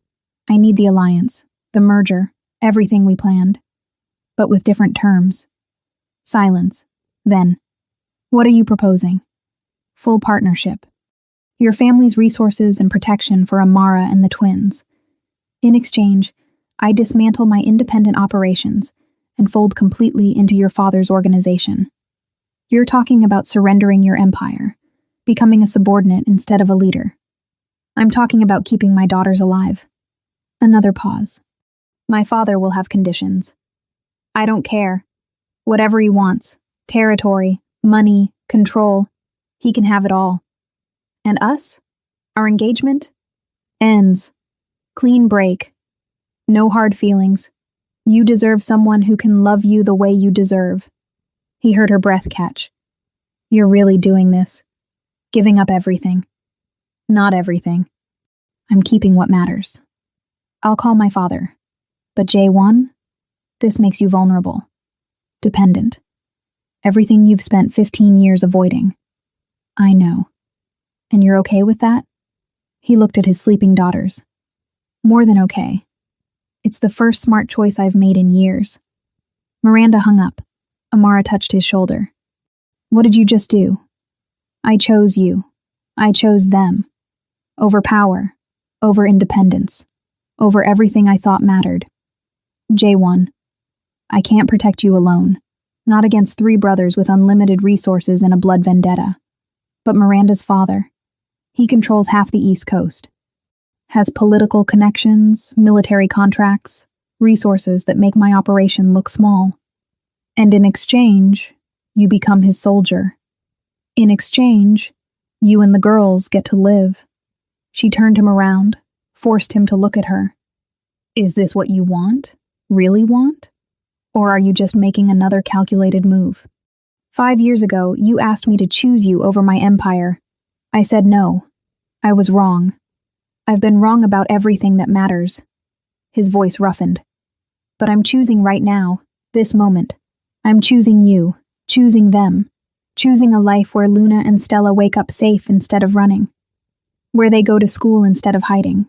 A: I need the alliance, the merger, everything we planned. But with different terms. Silence. Then. What are you proposing? Full partnership. Your family's resources and protection for Amara and the twins. In exchange, I dismantle my independent operations and fold completely into your father's organization. You're talking about surrendering your empire, becoming a subordinate instead of a leader. I'm talking about keeping my daughters alive. Another pause. My father will have conditions. I don't care. Whatever he wants, territory, money, control, he can have it all. And us? Our engagement? Ends. Clean break. No hard feelings. You deserve someone who can love you the way you deserve. He heard her breath catch. You're really doing this. Giving up everything. Not everything. I'm keeping what matters. I'll call my father. But J1, this makes you vulnerable. Dependent. Everything you've spent 15 years avoiding. I know. And you're okay with that? He looked at his sleeping daughters. More than okay. It's the first smart choice I've made in years. Miranda hung up. Amara touched his shoulder. What did you just do? I chose you. I chose them. Over power. Over independence. Over everything I thought mattered. J1. I can't protect you alone. Not against 3 brothers with unlimited resources and a blood vendetta. But Miranda's father. He controls half the East Coast. Has political connections, military contracts, resources that make my operation look small. And in exchange, you become his soldier. In exchange, you and the girls get to live. She turned him around, forced him to look at her. Is this what you want? Really want? Or are you just making another calculated move? 5 years ago, you asked me to choose you over my empire. I said no. I was wrong. I've been wrong about everything that matters. His voice roughened. But I'm choosing right now, this moment. I'm choosing you, choosing them, choosing a life where Luna and Stella wake up safe instead of running, where they go to school instead of hiding,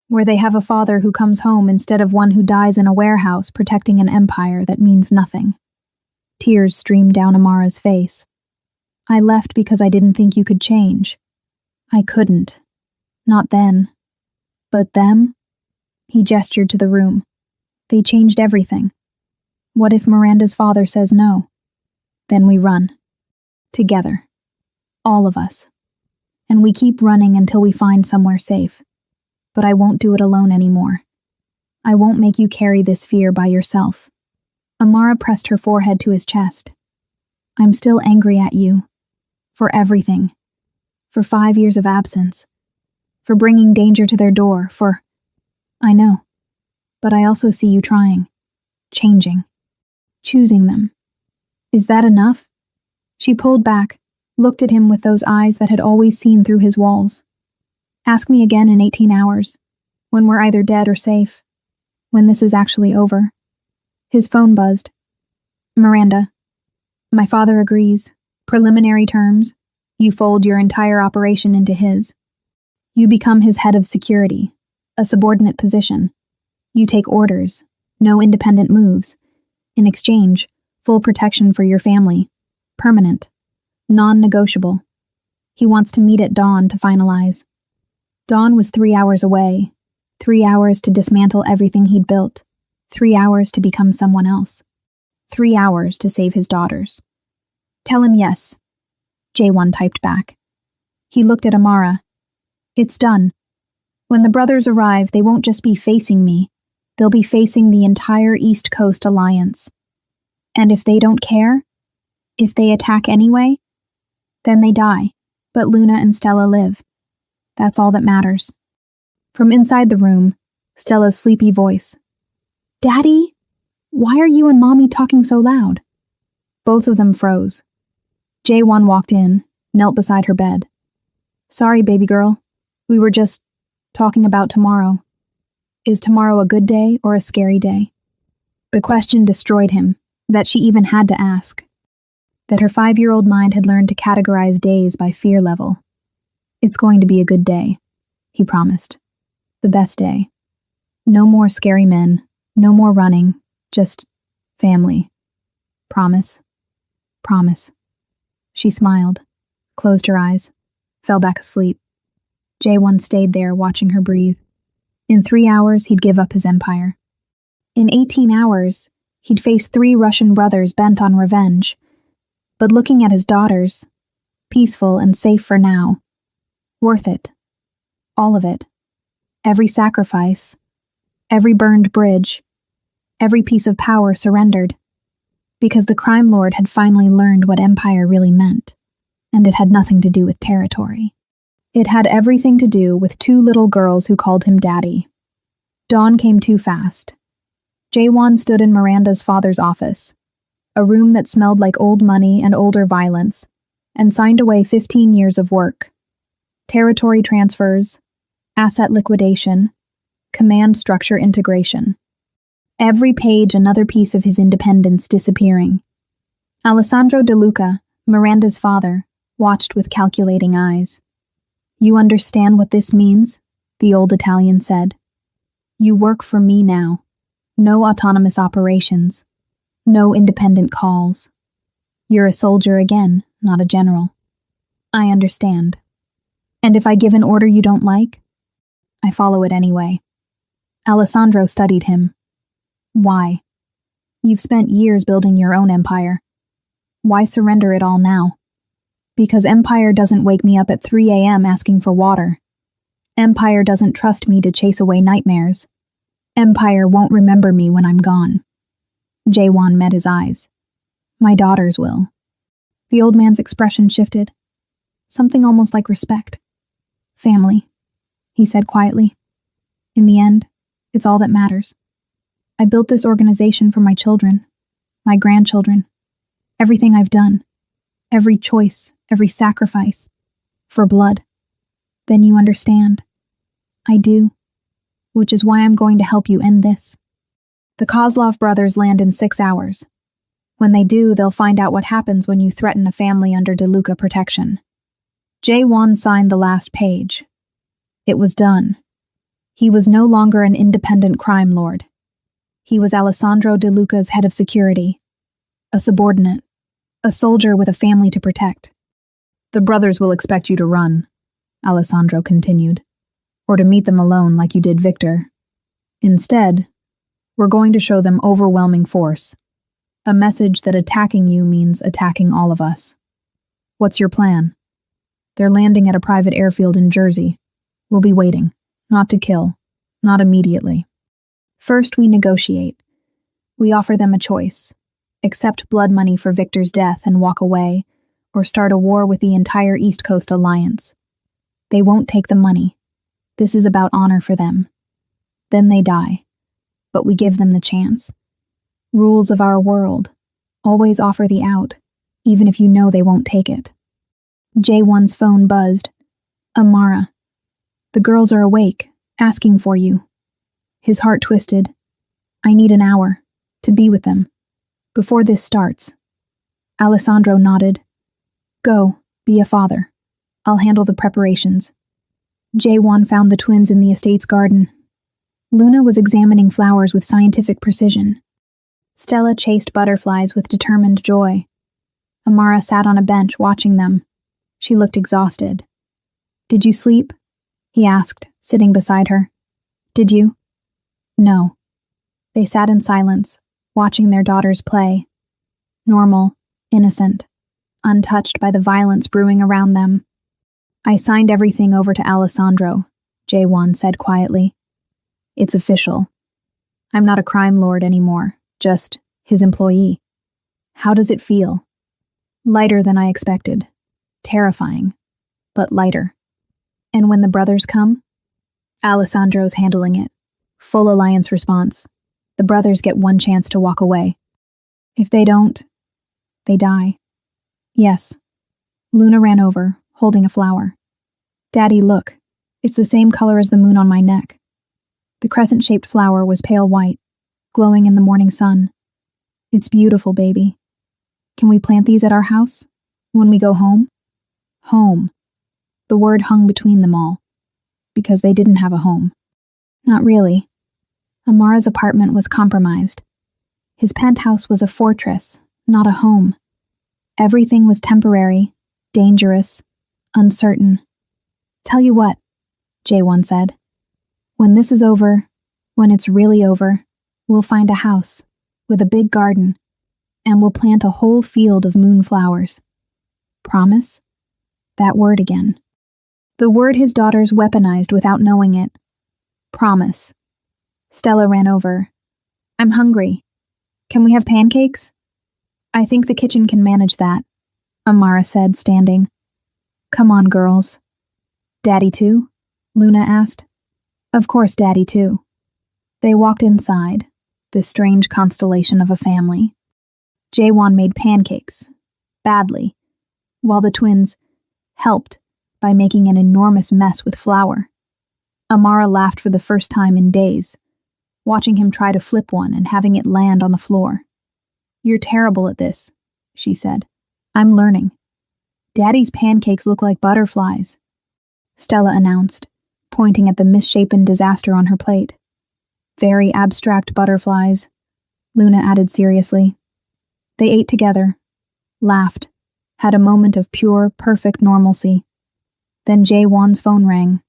A: where they have a father who comes home instead of one who dies in a warehouse protecting an empire that means nothing. Tears streamed down Amara's face. I left because I didn't think you could change. I couldn't. Not then. But them? He gestured to the room. They changed everything. What if Miranda's father says no? Then we run. Together. All of us. And we keep running until we find somewhere safe. But I won't do it alone anymore. I won't make you carry this fear by yourself. Amara pressed her forehead to his chest. I'm still angry at you. For everything. For 5 years of absence. For bringing danger to their door, for... I know. But I also see you trying. Changing. Choosing them. Is that enough? She pulled back, looked at him with those eyes that had always seen through his walls. Ask me again in 18 hours, when we're either dead or safe, when this is actually over. His phone buzzed. Miranda. My father agrees. Preliminary terms. You fold your entire operation into his. You become his head of security, a subordinate position. You take orders, no independent moves. In exchange, full protection for your family. Permanent. Non-negotiable. He wants to meet at dawn to finalize. Dawn was 3 hours away. 3 hours to dismantle everything he'd built. 3 hours to become someone else. 3 hours to save his daughters. Tell him yes. J1 typed back. He looked at Amara. It's done. When the brothers arrive, they won't just be facing me. They'll be facing the entire East Coast Alliance. And if they don't care, if they attack anyway, then they die. But Luna and Stella live. That's all that matters. From inside the room, Stella's sleepy voice. Daddy? Why are you and Mommy talking so loud? Both of them froze. J1 walked in, knelt beside her bed. Sorry, baby girl. We were just talking about tomorrow. Is tomorrow a good day or a scary day? The question destroyed him, that she even had to ask. That her 5-year-old mind had learned to categorize days by fear level. It's going to be a good day, he promised. The best day. No more scary men, no more running, just family. Promise. Promise. She smiled, closed her eyes, fell back asleep. J1 stayed there watching her breathe. In 3 hours, he'd give up his empire. In 18 hours, he'd face 3 Russian brothers bent on revenge. But looking at his daughters, peaceful and safe for now, worth it. All of it. Every sacrifice, every burned bridge, every piece of power surrendered. Because the crime lord had finally learned what empire really meant, and it had nothing to do with territory. It had everything to do with two little girls who called him Daddy. Dawn came too fast. Jaewon stood in Miranda's father's office, a room that smelled like old money and older violence, and signed away 15 years of work. Territory transfers, asset liquidation, command structure integration. Every page another piece of his independence disappearing. Alessandro De Luca, Miranda's father, watched with calculating eyes. "You understand what this means?" the old Italian said. "You work for me now. No autonomous operations. No independent calls. You're a soldier again, not a general." "I understand. And if I give an order you don't like?" "I follow it anyway." Alessandro studied him. "Why? You've spent years building your own empire. Why surrender it all now?" "Because Empire doesn't wake me up at 3 a.m. asking for water. Empire doesn't trust me to chase away nightmares. Empire won't remember me when I'm gone." Jaewon met his eyes. "My daughters will." The old man's expression shifted. Something almost like respect. "Family," he said quietly. "In the end, it's all that matters. I built this organization for my children, my grandchildren, everything I've done, every choice, every sacrifice, for blood. Then you understand. I do, which is why I'm going to help you end this." The Kozlov brothers land in 6 hours. When they do, they'll find out what happens when you threaten a family under De Luca protection. Jaewon signed the last page. It was done. He was no longer an independent crime lord. He was Alessandro De Luca's head of security, a subordinate, a soldier with a family to protect. "The brothers will expect you to run," Alessandro continued, "or to meet them alone like you did Victor. Instead, we're going to show them overwhelming force, a message that attacking you means attacking all of us. What's your plan?" "They're landing at a private airfield in Jersey. We'll be waiting, not to kill, not immediately. First, we negotiate. We offer them a choice. Accept blood money for Victor's death and walk away, or start a war with the entire East Coast Alliance. They won't take the money. This is about honor for them. Then they die. But we give them the chance. Rules of our world. Always offer the out, even if you know they won't take it." Jaewon's phone buzzed. "Amara. The girls are awake, asking for you." His heart twisted. "I need an hour, to be with them, before this starts." Alessandro nodded. "Go, be a father. I'll handle the preparations." Jaewon found the twins in the estate's garden. Luna was examining flowers with scientific precision. Stella chased butterflies with determined joy. Amara sat on a bench watching them. She looked exhausted. "Did you sleep?" he asked, sitting beside her. "Did you?" "No." They sat in silence, watching their daughters play. Normal, innocent, untouched by the violence brewing around them. "I signed everything over to Alessandro," Jaewon said quietly. "It's official. I'm not a crime lord anymore, just his employee." "How does it feel?" "Lighter than I expected. Terrifying, but lighter." "And when the brothers come?" "Alessandro's handling it. Full alliance response. The brothers get one chance to walk away. If they don't, they die." "Yes." Luna ran over, holding a flower. "Daddy, look. It's the same color as the moon on my neck." The crescent-shaped flower was pale white, glowing in the morning sun. "It's beautiful, baby. Can we plant these at our house? When we go home?" Home. The word hung between them all, because they didn't have a home. Not really. Amara's apartment was compromised. His penthouse was a fortress, not a home. Everything was temporary, dangerous, uncertain. "Tell you what," Jaewon said. "When this is over, when it's really over, we'll find a house, with a big garden. and we'll plant a whole field of moonflowers. Promise? That word again. The word his daughters weaponized without knowing it. Promise. Stella ran over. I'm hungry. Can we have pancakes? I think the kitchen can manage that, Amara said, standing. Come on, girls. Daddy too? Luna asked. Of course, Daddy too. They walked inside, this strange constellation of a family. Jaewon made pancakes, badly, while the twins helped by making an enormous mess with flour. Amara laughed for the first time in days, watching him try to flip one and having it land on the floor. You're terrible at this, she said. I'm learning. Daddy's pancakes look like butterflies, Stella announced, pointing at the misshapen disaster on her plate. Very abstract butterflies, Luna added seriously. They ate together, laughed, had a moment of pure, perfect normalcy. Then Jaewon's phone rang.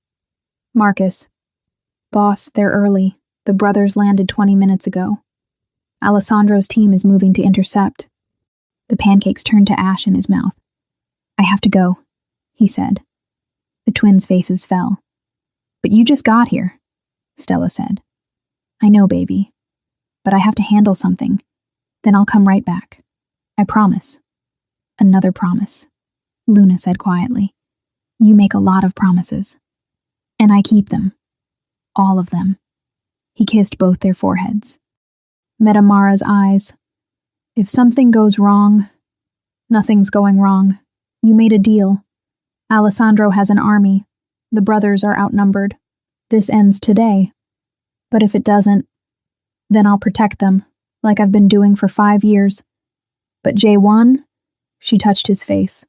A: Marcus. Boss, they're early. The brothers landed 20 minutes ago. Alessandro's team is moving to intercept. The pancakes turned to ash in his mouth. I have to go, he said. The twins' faces fell. But you just got here, Stella said. I know, baby. But I have to handle something. Then I'll come right back. I promise. Another promise, Luna said quietly. You make a lot of promises. And I keep them. All of them. He kissed both their foreheads. Met Amara's eyes. If something goes wrong, nothing's going wrong. You made a deal. Alessandro has an army. The brothers are outnumbered. This ends today. But if it doesn't, then I'll protect them, like I've been doing for 5 years. But Jaewon, she touched his face.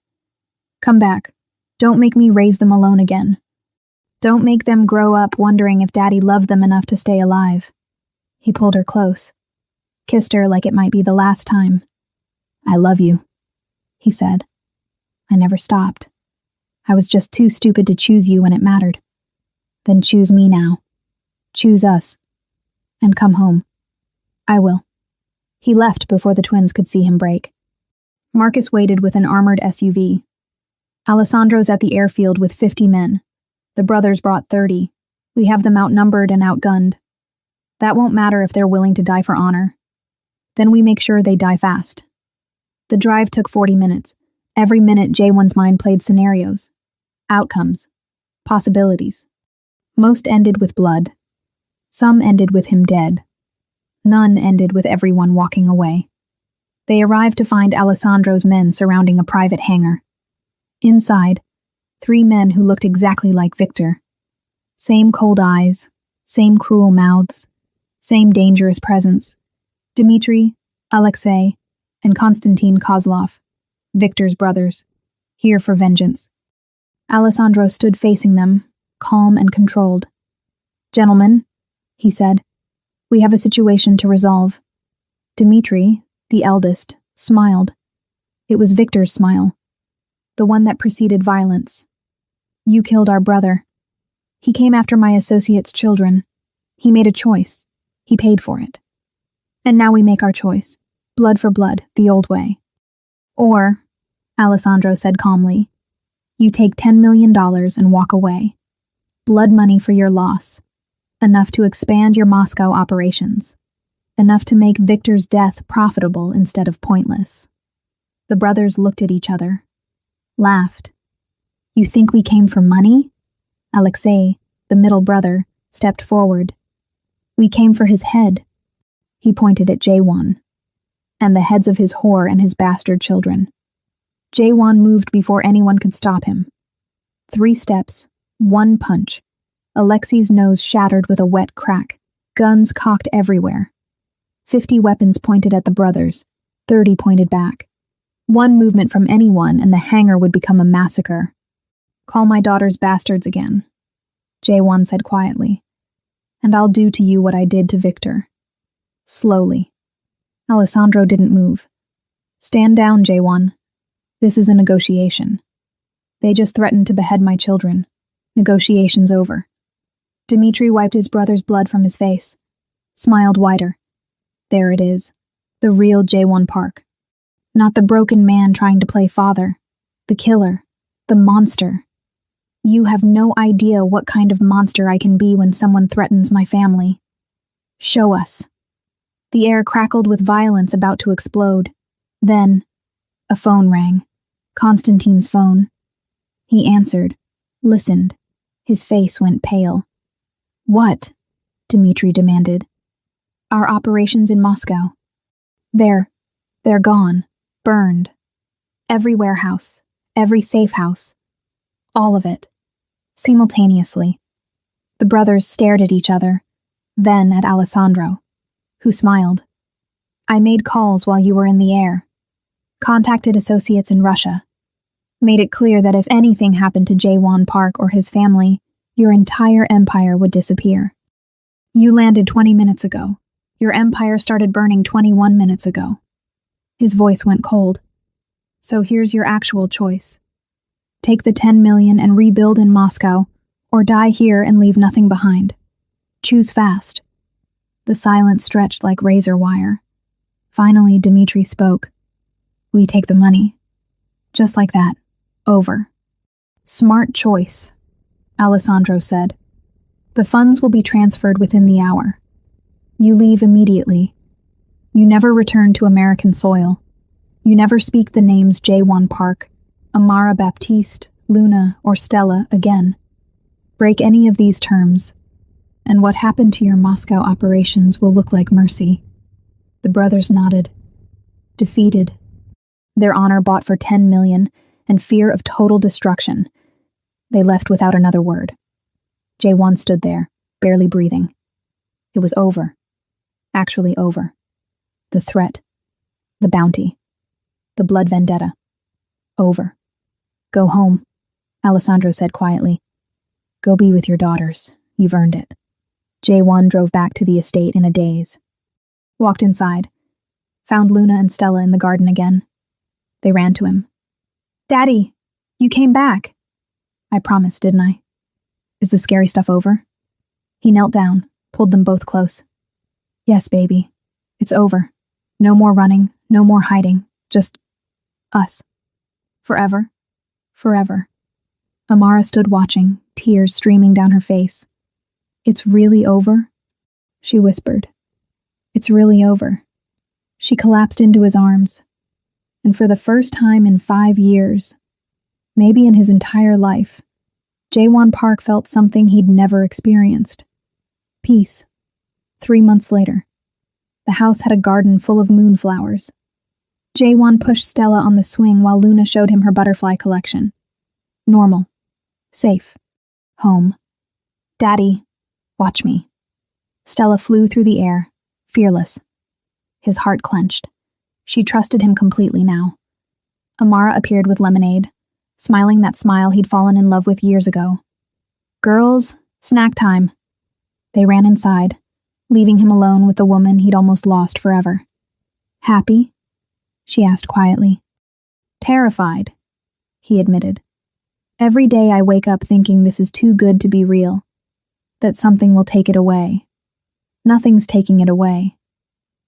A: Come back. Don't make me raise them alone again. Don't make them grow up wondering if Daddy loved them enough to stay alive. He pulled her close, kissed her like it might be the last time. I love you, he said. I never stopped. I was just too stupid to choose you when it mattered. Then choose me now. Choose us. And come home. I will. He left before the twins could see him break. Marcus waited with an armored SUV. Alessandro's at the airfield with 50 men. The brothers brought 30. We have them outnumbered and outgunned. That won't matter if they're willing to die for honor. Then we make sure they die fast. The drive took 40 minutes. Every minute, Jaewon's mind played scenarios. Outcomes. Possibilities. Most ended with blood. Some ended with him dead. None ended with everyone walking away. They arrived to find Alessandro's men surrounding a private hangar. Inside, 3 men who looked exactly like Victor. Same cold eyes, same cruel mouths, same dangerous presence. Dmitri, Alexei, and Konstantin Kozlov, Victor's brothers, here for vengeance. Alessandro stood facing them, calm and controlled. Gentlemen, he said, we have a situation to resolve. Dmitri, the eldest, smiled. It was Victor's smile, the one that preceded violence. You killed our brother. He came after my associate's children. He made a choice. He paid for it. And now we make our choice. Blood for blood, the old way. Or, Alessandro said calmly, you take $10 million and walk away. Blood money for your loss. Enough to expand your Moscow operations. Enough to make Victor's death profitable instead of pointless. The brothers looked at each other. Laughed. You think we came for money? Alexei, the middle brother, stepped forward. We came for his head. He pointed at Jaewon. And the heads of his whore and his bastard children. Jaewon moved before anyone could stop him. 3 steps, 1 punch. Alexei's nose shattered with a wet crack. Guns cocked everywhere. 50 weapons pointed at the brothers. 30 pointed back. 1 movement from anyone and the hangar would become a massacre. Call my daughters bastards again, Jaewon said quietly. And I'll do to you what I did to Victor. Slowly. Alessandro didn't move. Stand down, Jaewon. This is a negotiation. They just threatened to behead my children. Negotiation's over. Dmitri wiped his brother's blood from his face. Smiled wider. There it is. The real Jaewon Park. Not the broken man trying to play father. The killer. The monster. You have no idea what kind of monster I can be when someone threatens my family. Show us. The air crackled with violence about to explode. Then, a phone rang. Constantine's phone. He answered, listened. His face went pale. What? Dmitri demanded. Our operations in Moscow. They're gone. Burned. Every warehouse. Every safe house. All of it. Simultaneously. The brothers stared at each other, then at Alessandro, who smiled. I made calls while you were in the air. Contacted associates in Russia. Made it clear that if anything happened to Jaewon Park or his family, your entire empire would disappear. You landed 20 minutes ago. Your empire started burning 21 minutes ago. His voice went cold. So here's your actual choice. Take the 10 million and rebuild in Moscow, or die here and leave nothing behind. Choose fast. The silence stretched like razor wire. Finally, Dmitri spoke. We take the money. Just like that. Over. Smart choice, Alessandro said. The funds will be transferred within the hour. You leave immediately. You never return to American soil. You never speak the names Jaewon Park, Amara Baptiste, Luna, or Stella again. Break any of these terms, and what happened to your Moscow operations will look like mercy. The brothers nodded. Defeated. Their honor bought for 10 million, and fear of total destruction. They left without another word. Jaewon stood there, barely breathing. It was over. Actually over. The threat. The bounty. The blood vendetta. Over. Go home, Alessandro said quietly. Go be with your daughters. You've earned it. Jaewon drove back to the estate in a daze. Walked inside. Found Luna and Stella in the garden again. They ran to him. Daddy, you came back. I promised, didn't I? Is the scary stuff over? He knelt down, pulled them both close. Yes, baby. It's over. No more running, no more hiding. Just us. Forever. Forever. Amara stood watching, tears streaming down her face. It's really over? She whispered. It's really over. She collapsed into his arms. And for the first time in 5 years, maybe in his entire life, Jaewon Park felt something he'd never experienced. Peace. 3 months later. The house had a garden full of moonflowers. Jaewon pushed Stella on the swing while Luna showed him her butterfly collection. Normal. Safe. Home. Daddy, watch me. Stella flew through the air, fearless. His heart clenched. She trusted him completely now. Amara appeared with lemonade, smiling that smile he'd fallen in love with years ago. Girls, snack time. They ran inside, leaving him alone with the woman he'd almost lost forever. Happy? She asked quietly. Terrified, he admitted. Every day I wake up thinking this is too good to be real, that something will take it away. Nothing's taking it away.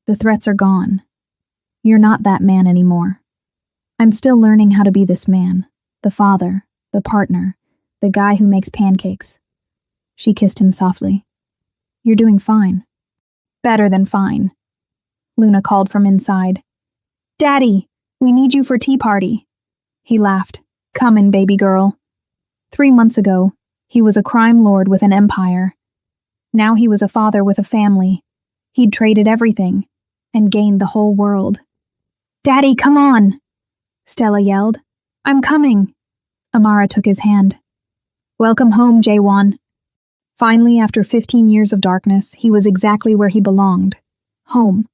A: The threats are gone. You're not that man anymore. I'm still learning how to be this man, the father, the partner, the guy who makes pancakes. She kissed him softly. You're doing fine. Better than fine. Luna called from inside. Daddy, we need you for tea party. He laughed. Come in, baby girl. 3 months ago, he was a crime lord with an empire. Now he was a father with a family. He'd traded everything and gained the whole world. Daddy, come on! Stella yelled. I'm coming. Amara took his hand. Welcome home, Jaewon. Finally, after 15 years of darkness, he was exactly where he belonged. Home.